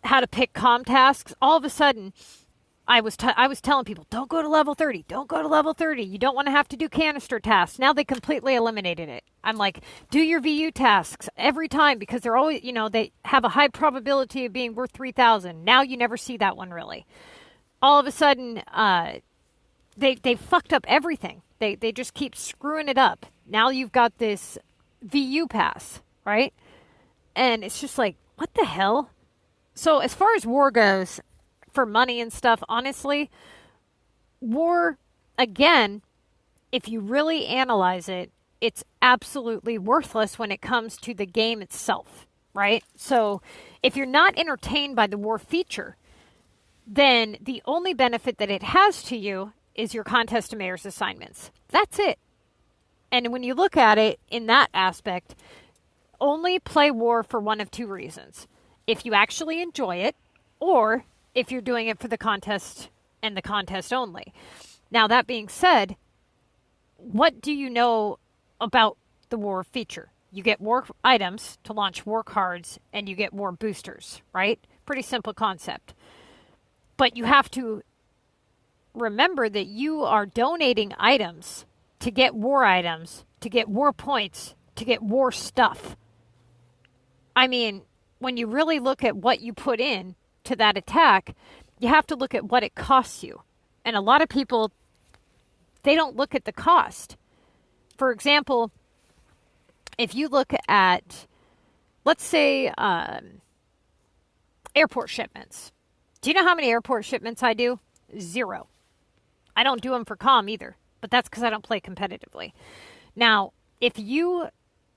how to pick CoM tasks, all of a sudden I was telling people, don't go to level 30. Don't go to level 30. You don't want to have to do canister tasks. Now they completely eliminated it. I'm like, do your VU tasks every time because they're always, you know, they have a high probability of being worth 3,000. Now you never see that one really. All of a sudden, they fucked up everything. They just keep screwing it up. Now you've got this VU pass, right? And it's just like, what the hell? So as far as war goes, for money and stuff, honestly, war, again, if you really analyze it, it's absolutely worthless when it comes to the game itself, right? So if you're not entertained by the war feature, then the only benefit that it has to you is your contest to mayor's assignments. That's it. And when you look at it in that aspect, only play war for one of two reasons. If you actually enjoy it, or if you're doing it for the contest and the contest only. Now, that being said, what do you know about the war feature? You get war items to launch war cards, and you get war boosters, right? Pretty simple concept. But you have to remember that you are donating items to get war items, to get war points, to get war stuff. I mean, when you really look at what you put in to that attack, you have to look at what it costs you. And a lot of people, they don't look at the cost. For example, if you look at, let's say, airport shipments. Do you know how many airport shipments I do? 0. I don't do them for CoM either, but that's because I don't play competitively. Now,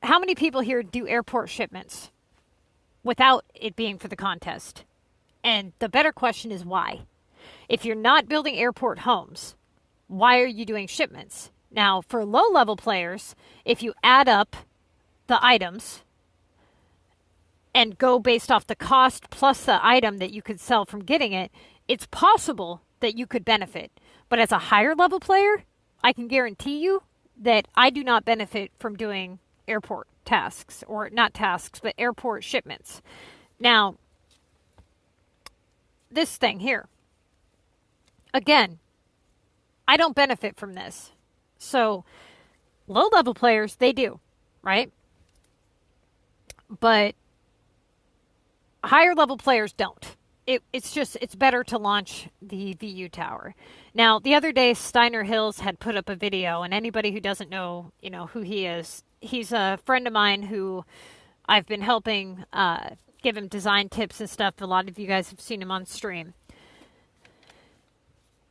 how many people here do airport shipments without it being for the contest? And the better question is why? If you're not building airport homes, why are you doing shipments? Now, for low-level players, if you add up the items and go based off the cost plus the item that you could sell from getting it, it's possible that you could benefit. But as a higher-level player, I can guarantee you that I do not benefit from doing airport tasks, or not tasks, but airport shipments. Now, this thing here, again, I don't benefit from this. So low-level players, they do, right? But higher-level players don't. It's better to launch the VU tower. Now, the other day, Steiner Hills had put up a video, and anybody who doesn't know, you know, who he is, he's a friend of mine who I've been helping give him design tips and stuff. A lot of you guys have seen him on stream.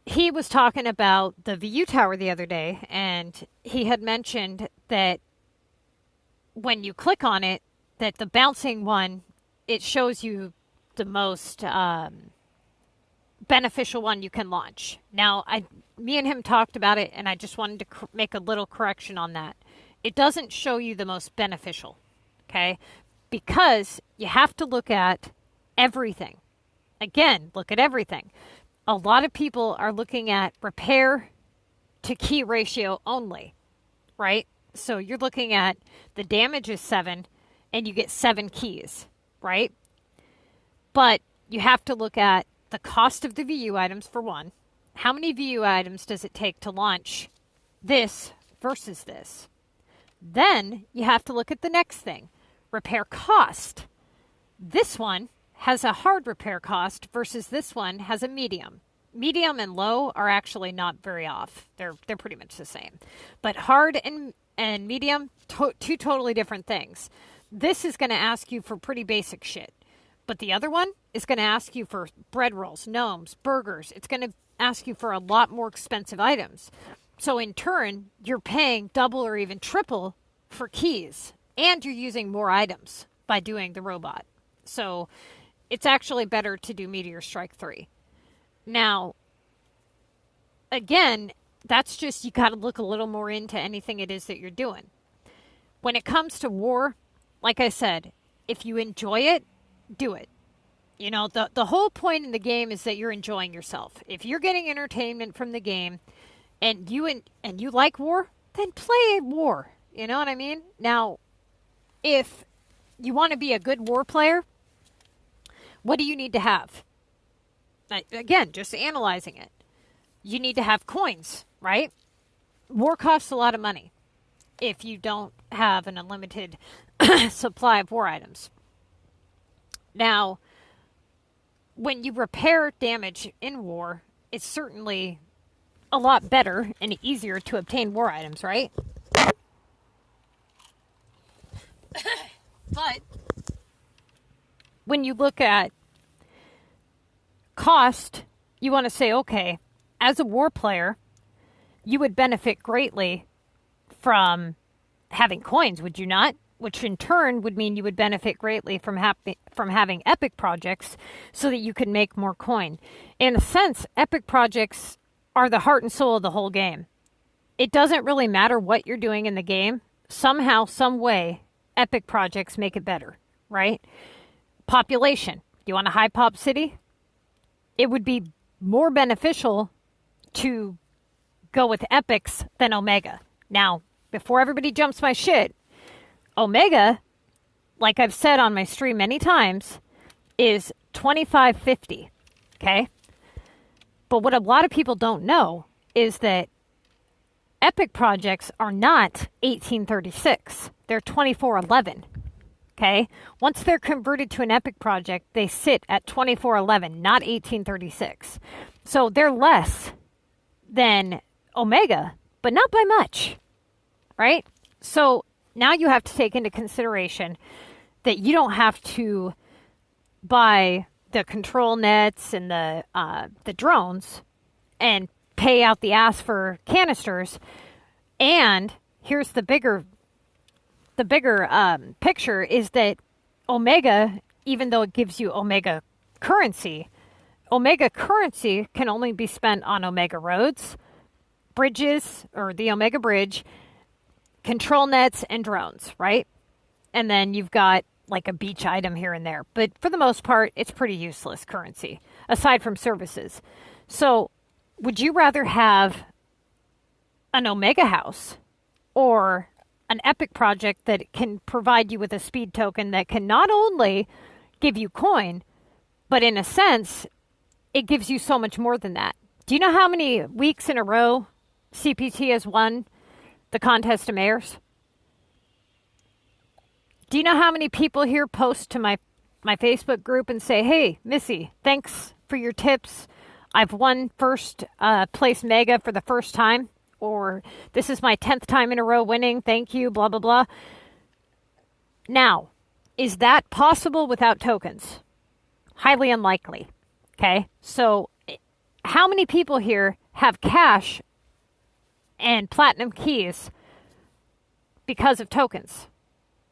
He was talking about the VU tower the other day, and he had mentioned that when you click on it, that the bouncing one, it shows you the most beneficial one you can launch. Now, me and him talked about it, and I just wanted to make a little correction on that. It doesn't show you the most beneficial, okay? Because you have to look at everything. Again, look at everything. A lot of people are looking at repair to key ratio only, right? So you're looking at the damage is 7, and you get 7 keys, right? But you have to look at the cost of the VU items for one. How many VU items does it take to launch this versus this? Then you have to look at the next thing. Repair cost. This one has a hard repair cost versus this one has a medium. Medium and low are actually not very off. They're pretty much the same. But hard and medium, two totally different things. This is going to ask you for pretty basic shit. But the other one is going to ask you for bread rolls, gnomes, burgers. It's going to ask you for a lot more expensive items. So in turn, you're paying double or even triple for keys. And you're using more items by doing the robot. So it's actually better to do Meteor Strike 3. Now, again, that's just, you got to look a little more into anything it is that you're doing. When it comes to war, like I said, if you enjoy it, do it. You know, the whole point in the game is that you're enjoying yourself. If you're getting entertainment from the game and you like war, then play war. You know what I mean? Now, if you want to be a good war player, what do you need to have? Again, just analyzing it. You need to have coins, right? War costs a lot of money if you don't have an unlimited supply of war items. Now, when you repair damage in war, it's certainly a lot better and easier to obtain war items, right? But when you look at cost, you want to say, okay, as a war player, you would benefit greatly from having coins, would you not? Which in turn would mean you would benefit greatly from having epic projects so that you can make more coin. In a sense, epic projects are the heart and soul of the whole game. It doesn't really matter what you're doing in the game. Somehow, some way, epic projects make it better, right? Population. You want a high pop city? It would be more beneficial to go with epics than Omega. Now, before everybody jumps my shit, Omega, like I've said on my stream many times, is 2550, okay? But what a lot of people don't know is that epic projects are not 1836. They're 2411, okay? Once they're converted to an epic project, they sit at 2411, not 1836. So they're less than Omega, but not by much, right? So now you have to take into consideration that you don't have to buy the control nets and the drones and pay out the ass for canisters. And here's the bigger picture is that Omega, even though it gives you Omega currency can only be spent on Omega roads, bridges, or the Omega bridge, control nets, and drones, right? And then you've got like a beach item here and there. But for the most part, it's pretty useless currency, aside from services. So would you rather have an Omega house or an epic project that can provide you with a speed token that can not only give you coin, but in a sense, it gives you so much more than that? Do you know how many weeks in a row CPT has won the contest of mayors? Do you know how many people here post to my Facebook group and say, hey, Missy, thanks for your tips. I've won first place mega for the first time, or this is my 10th time in a row winning. Thank you, blah, blah, blah. Now, is that possible without tokens? Highly unlikely. Okay, so how many people here have cash and platinum keys because of tokens?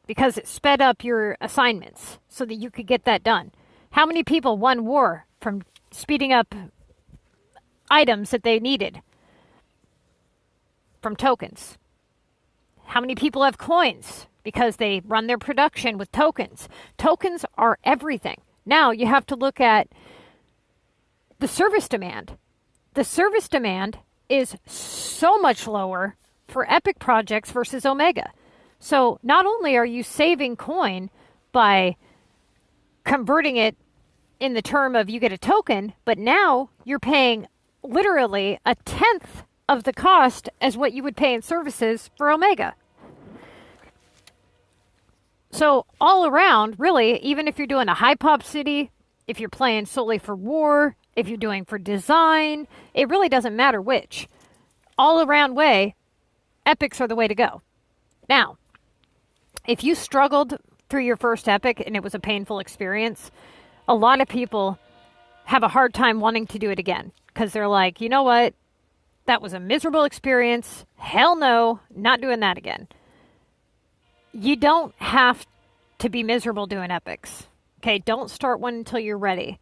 Because it sped up your assignments so that you could get that done. How many people won war from speeding up items that they needed from tokens? How many people have coins because they run their production with tokens? Tokens are everything. Now you have to look at the service demand. The service demand is so much lower for epic projects versus Omega. So not only are you saving coin by converting it in the term of you get a token, but now you're paying literally a 10th of the cost as what you would pay in services for Omega. So all around, really, even if you're doing a high pop city, if you're playing solely for war, if you're doing for design, it really doesn't matter which. All around way, epics are the way to go. Now, if you struggled through your first epic and it was a painful experience, a lot of people have a hard time wanting to do it again because they're like, you know what? That was a miserable experience. Hell no, not doing that again. You don't have to be miserable doing epics. Okay, don't start one until you're ready.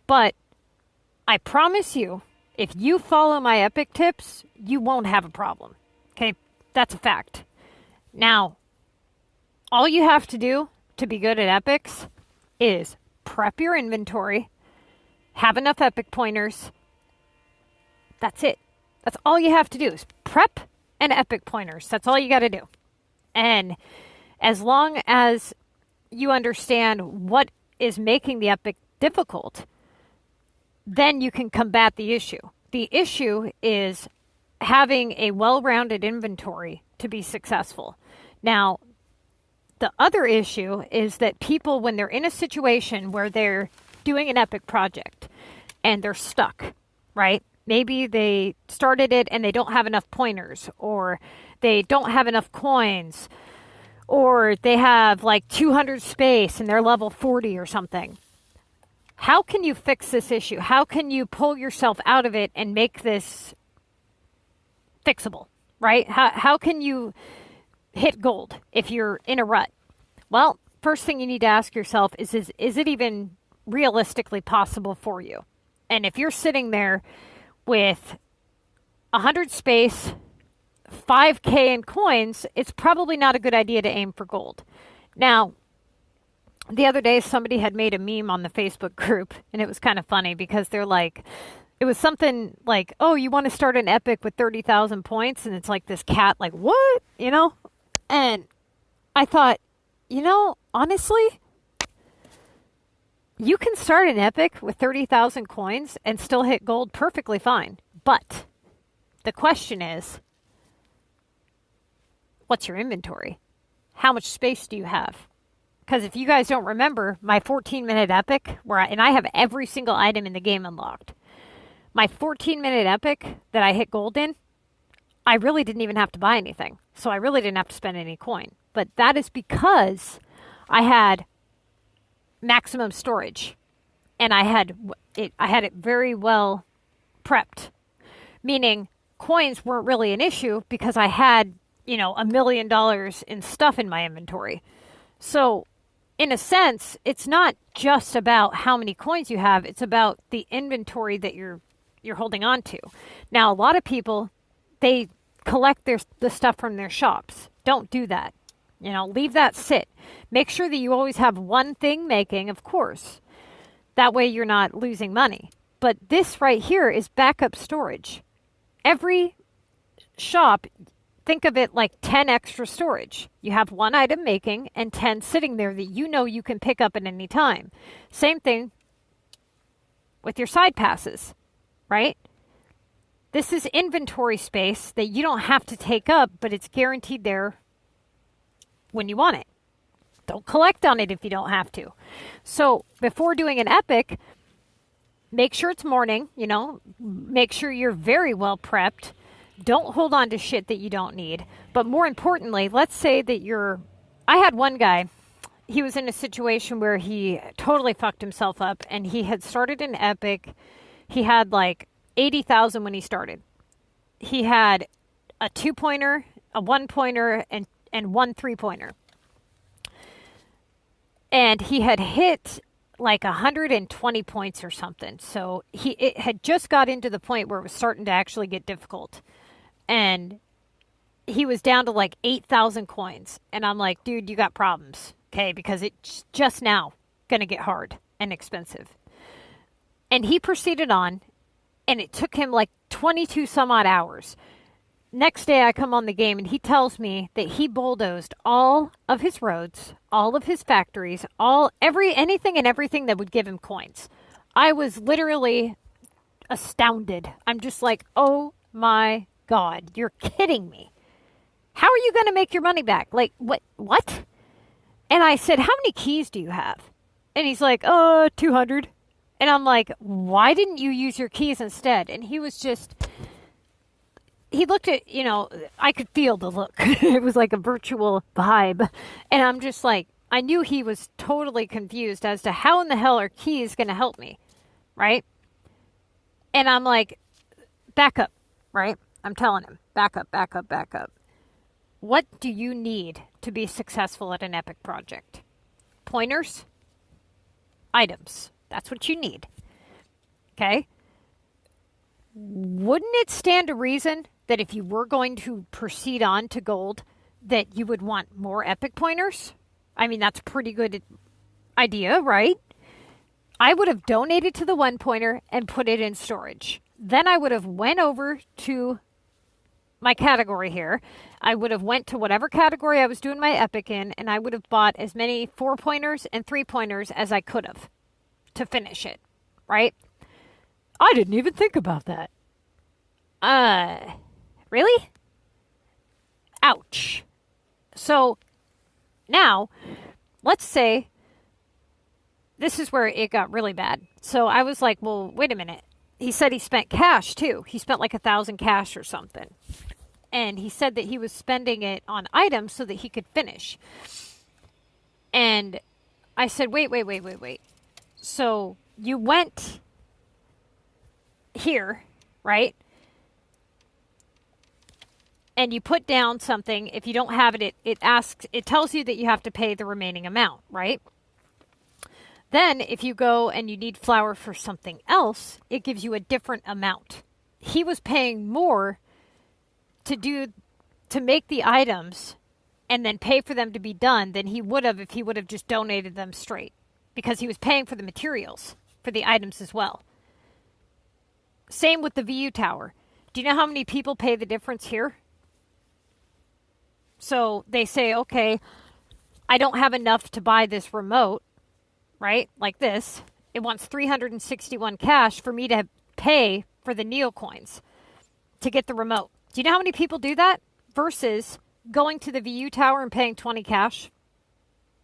But I promise you, If you follow my epic tips, you won't have a problem. Okay, that's a fact. Now, all you have to do to be good at epics is prep your inventory, have enough epic pointers. That's it. That's all you have to do is prep and epic pointers. That's all you got to do. And as long as you understand what is making the epic difficult, then you can combat the issue. The issue is having a well-rounded inventory to be successful. Now, the other issue is that people, when they're in a situation where they're doing an epic project and they're stuck, right? Maybe they started it and they don't have enough pointers, or they don't have enough coins, or they have like 200 space and they're level 40 or something. How can you fix this issue? How can you pull yourself out of it and make this fixable, right? How can you hit gold if you're in a rut? Well, first thing you need to ask yourself is it even realistically possible for you? And if you're sitting there with 100 space, 5K in coins, it's probably not a good idea to aim for gold. Now, the other day, somebody had made a meme on the Facebook group, and it was kind of funny because they're like, it was something like, oh, you want to start an epic with 30,000 points? And it's like this cat, like, what? You know? And I thought, you know, honestly, you can start an epic with 30,000 coins and still hit gold perfectly fine. But the question is, what's your inventory? How much space do you have? Because if you guys don't remember, my 14-minute epic, and I have every single item in the game unlocked. My 14-minute epic that I hit gold in, I really didn't even have to buy anything. So I really didn't have to spend any coin. But that is because I had maximum storage. And I had it very well prepped. Meaning coins weren't really an issue because I had, $1 million in stuff in my inventory. So in a sense, it's not just about how many coins you have. It's about the inventory that you're holding on to. Now, a lot of people, they collect the stuff from their shops. Don't do that. Leave that sit. Make sure that you always have one thing making, of course. That way you're not losing money. But this right here is backup storage. Every shop, think of it like 10 extra storage. You have one item making and 10 sitting there that you can pick up at any time. Same thing with your side passes, right? This is inventory space that you don't have to take up, but it's guaranteed there when you want it. Don't collect on it if you don't have to. So before doing an epic, make sure it's morning, make sure you're very well prepped. Don't hold on to shit that you don't need. But more importantly, let's say that I had one guy, he was in a situation where he totally fucked himself up, and he had started an epic. He had like 80,000 when he started. He had a 2-pointer, a 1-pointer, and 1 3-pointer. And he had hit like 120 points or something. So it had just got into the point where it was starting to actually get difficult. And he was down to like 8,000 coins. And I'm like, dude, you got problems. Okay, because it's just now going to get hard and expensive. And he proceeded on, and it took him like 22 some odd hours. Next day I come on the game and he tells me that he bulldozed all of his roads, all of his factories, anything and everything that would give him coins. I was literally astounded. I'm just like, oh my God, you're kidding me. How are you going to make your money back? Like, what? And I said, how many keys do you have? And he's like, 200. And I'm like, why didn't you use your keys instead? And he was just, he looked at, I could feel the look. It was like a virtual vibe. And I'm just like, I knew he was totally confused as to how in the hell are keys going to help me, right? And I'm like, back up, right? I'm telling him, back up, back up, back up. What do you need to be successful at an epic project? Pointers, items. That's what you need. Okay? wouldn't it stand to reason that if you were going to proceed on to gold, that you would want more epic pointers? I mean, that's a pretty good idea, right? I would have donated to the 1 pointer and put it in storage. Then I would have went over to my category here. I would have went to whatever category I was doing my epic in, and I would have bought as many 4 pointers and 3 pointers as I could have to finish it, right? I didn't even think about that. Really? Ouch. So now, let's say this is where it got really bad. So I was like, well, wait a minute. He said he spent cash too. He spent like 1,000 cash or something. And he said that he was spending it on items so that he could finish. And I said, wait. So you went here, right? And you put down something. If you don't have it, it tells you that you have to pay the remaining amount, right? Then if you go and you need flour for something else, it gives you a different amount. He was paying more to make the items and then pay for them to be done than he would have if he would have just donated them straight, because he was paying for the materials for the items as well. Same with the VU tower. Do you know how many people pay the difference here? So they say, okay, I don't have enough to buy this remote, right? Like this. It wants 361 cash for me to pay for the neocoins to get the remote. Do you know how many people do that versus going to the VU tower and paying 20 cash?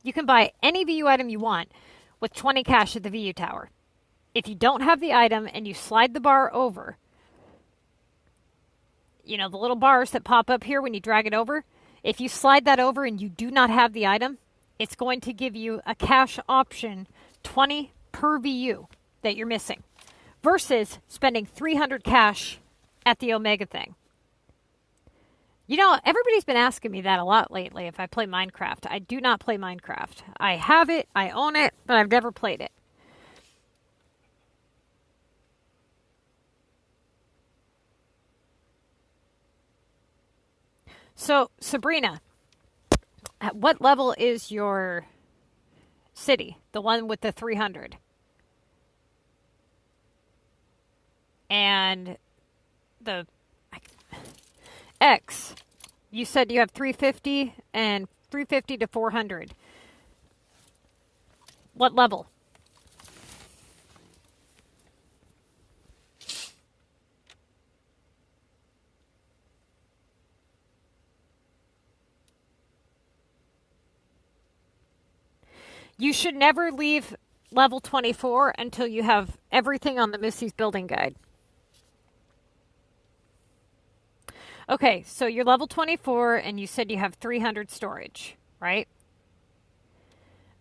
You can buy any VU item you want with 20 cash at the VU tower. If you don't have the item and you slide the bar over, you know, the little bars that pop up here when you drag it over, if you slide that over and you do not have the item, it's going to give you a cash option 20 per VU that you're missing versus spending 300 cash at the Omega thing. You know, everybody's been asking me that a lot lately if I play Minecraft. I do not play Minecraft. I have it, I own it, but I've never played it. So, Sabrina, at what level is your city? The one with the 300? And the X, you said you have 350 and 350 to 400. What level? You should never leave level 24 until you have everything on the Missy's Building Guide. Okay, so you're level 24 and you said you have 300 storage, right?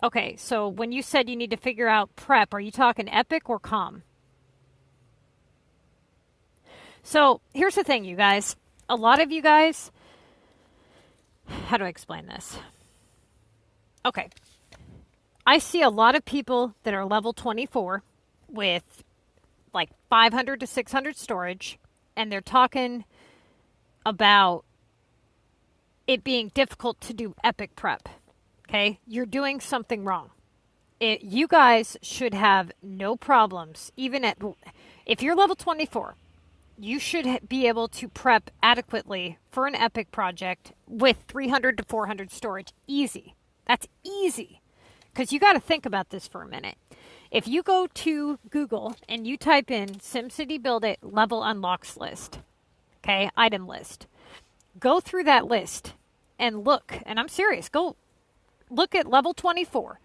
Okay, so when you said you need to figure out prep, are you talking epic or CoM? So here's the thing, you guys. A lot of you guys, how do I explain this? Okay. I see a lot of people that are level 24 with like 500 to 600 storage, and they're talking about it being difficult to do epic prep. Okay? You're doing something wrong. You guys should have no problems. Even if you're level 24, you should be able to prep adequately for an epic project with 300 to 400 storage. Easy. That's easy. Because you got to think about this for a minute. If you go to Google and you type in SimCity Build It Level Unlocks List, okay, item list, go through that list and look, and I'm serious, go look at level 24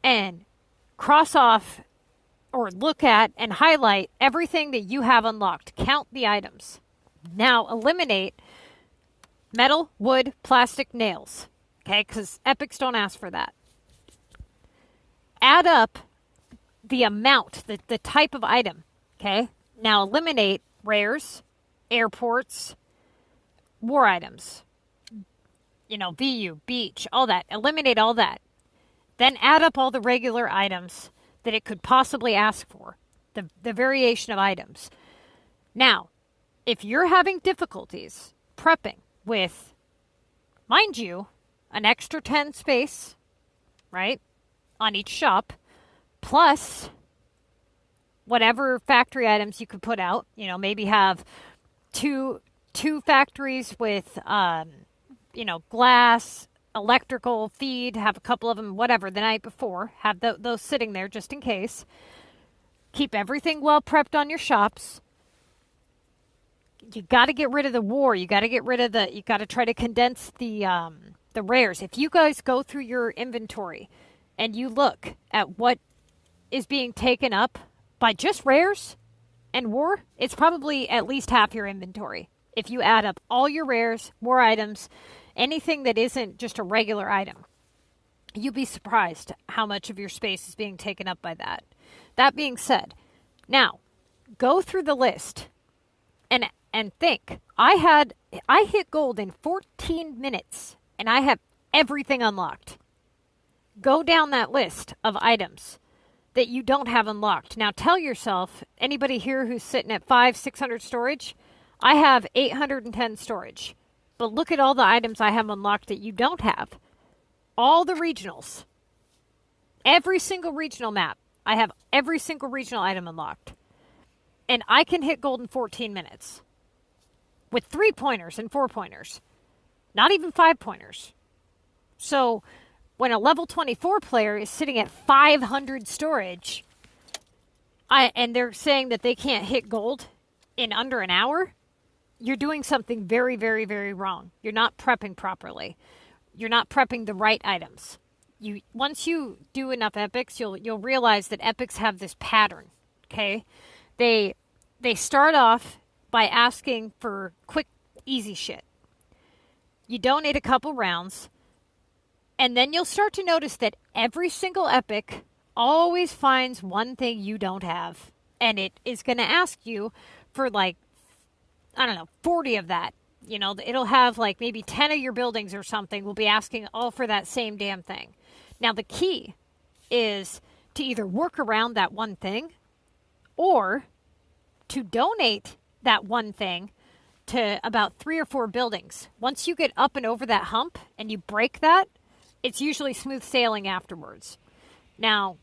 and cross off or look at and highlight everything that you have unlocked. Count the items. Now eliminate metal, wood, plastic, nails, okay, because epics don't ask for that. Add up the amount, the type of item, okay? Now eliminate rares, airports, war items, you know, VU, beach, all that. Eliminate all that. Then add up all the regular items that it could possibly ask for, the variation of items. Now, if you're having difficulties prepping with, mind you, an extra 10 space, right, on each shop, plus whatever factory items you could put out, you know, maybe have two factories with, you know, glass, electrical, feed, have a couple of them, whatever, the night before, have those sitting there just in case. Keep everything well prepped on your shops. You got to get rid of the war. You got to get rid of you got to try to condense the rares. If you guys go through your inventory and you look at what is being taken up by just rares and war, it's probably at least half your inventory. If you add up all your rares, war items, anything that isn't just a regular item, you'd be surprised how much of your space is being taken up by that. That being said, now go through the list and think. I hit gold in 14 minutes and I have everything unlocked. Go down that list of items that you don't have unlocked. Now tell yourself, anybody here who's sitting at 500-600 storage, I have 810 storage. But look at all the items I have unlocked that you don't have. All the regionals. Every single regional map. I have every single regional item unlocked. And I can hit gold in 14 minutes. With 3-pointers and 4-pointers. Not even 5-pointers. So when a level 24 player is sitting at 500 storage, and they're saying that they can't hit gold in under an hour, you're doing something very, very, very wrong. You're not prepping properly. You're not prepping the right items. Once you do enough epics, you'll realize that epics have this pattern. Okay, they start off by asking for quick, easy shit. You donate a couple rounds, and then you'll start to notice that every single epic always finds one thing you don't have, and it is going to ask you for, like, I don't know, 40 of that. You know, it'll have like maybe 10 of your buildings or something will be asking all for that same damn thing. Now, the key is to either work around that one thing or to donate that one thing to about 3 or 4 buildings. Once you get up and over that hump and you break that, it's usually smooth sailing afterwards. Now,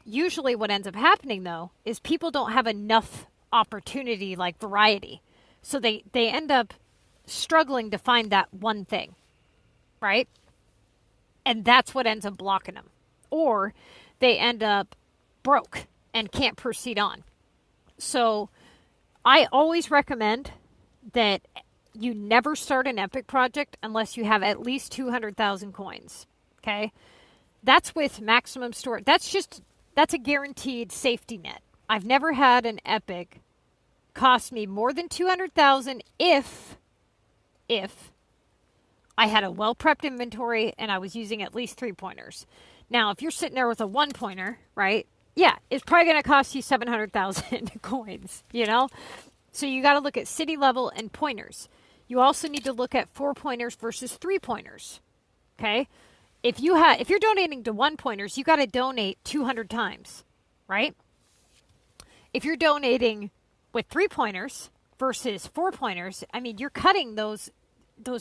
usually what ends up happening, though, is people don't have enough opportunity, like variety. So they end up struggling to find that one thing, right? And that's what ends up blocking them. Or they end up broke and can't proceed on. So I always recommend that you never start an epic project unless you have at least 200,000 coins, okay? That's with maximum storage. That's a guaranteed safety net. I've never had an epic cost me more than 200,000 if I had a well-prepped inventory and I was using at least 3-pointers. Now, if you're sitting there with a 1-pointer, right? Yeah, it's probably going to cost you 700,000 coins, you know? So you got to look at city level and pointers. You also need to look at 4-pointers versus 3-pointers. Okay? If you're donating to 1-pointers, you got to donate 200 times, right? If you're donating with 3-pointers versus 4-pointers, I mean, you're cutting those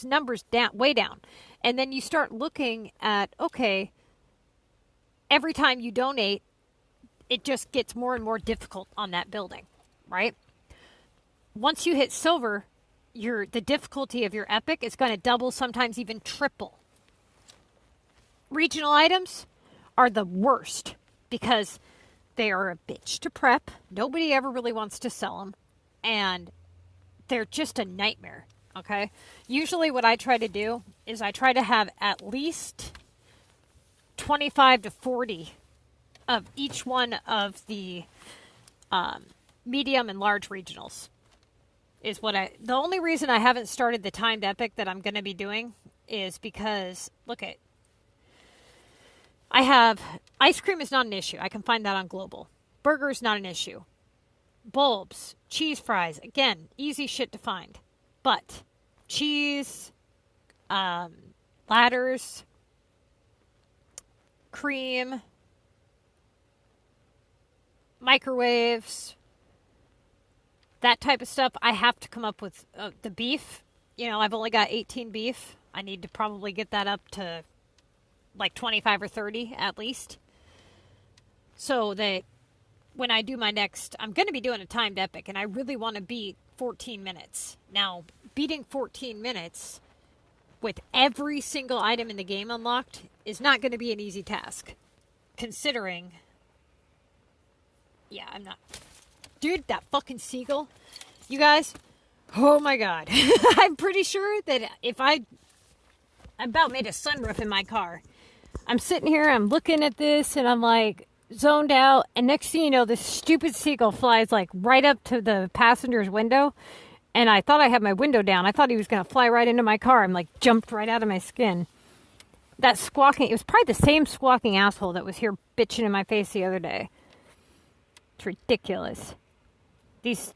numbers down, way down. And then you start looking at, okay, every time you donate, it just gets more and more difficult on that building, right? Once you hit silver, the difficulty of your epic is going to double, sometimes even triple. Regional items are the worst because they are a bitch to prep. Nobody ever really wants to sell them. And they're just a nightmare, okay? Usually what I try to do is I try to have at least 25 to 40 of each one of the medium and large regionals. The only reason I haven't started the timed epic that I'm going to be doing is because, look at, I have, ice cream is not an issue. I can find that on global. Burger is not an issue. Bulbs, cheese fries, again, easy shit to find. But cheese, ladders, cream, microwaves, that type of stuff, I have to come up with the beef. You know, I've only got 18 beef. I need to probably get that up to like 25 or 30 at least. So that when I do my next, I'm going to be doing a timed epic, and I really want to beat 14 minutes. Now, beating 14 minutes with every single item in the game unlocked is not going to be an easy task. Considering, yeah, I'm not. Dude, that fucking seagull, you guys, oh my God. I'm pretty sure that if I about made a sunroof in my car. I'm sitting here, I'm looking at this, and I'm like zoned out. And next thing you know, this stupid seagull flies like right up to the passenger's window. And I thought I had my window down. I thought he was going to fly right into my car. I'm like jumped right out of my skin. That squawking, it was probably the same squawking asshole that was here bitching in my face the other day. It's ridiculous. These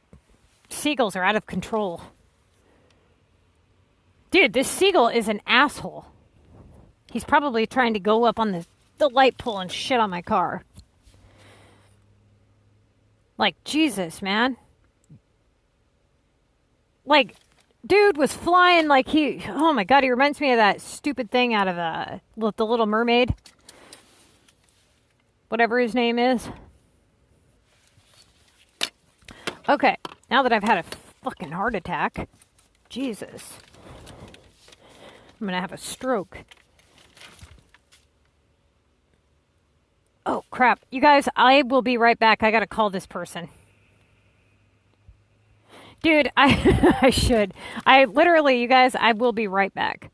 seagulls are out of control. Dude, this seagull is an asshole. He's probably trying to go up on the light pole and shit on my car. Like, Jesus, man. Like, dude was flying like he... Oh, my God, he reminds me of that stupid thing out of The Little Mermaid. Whatever his name is. Okay, now that I've had a fucking heart attack. Jesus. I'm going to have a stroke. Oh, crap. You guys, I will be right back. I got to call this person. Dude, I should. I literally, you guys, I will be right back.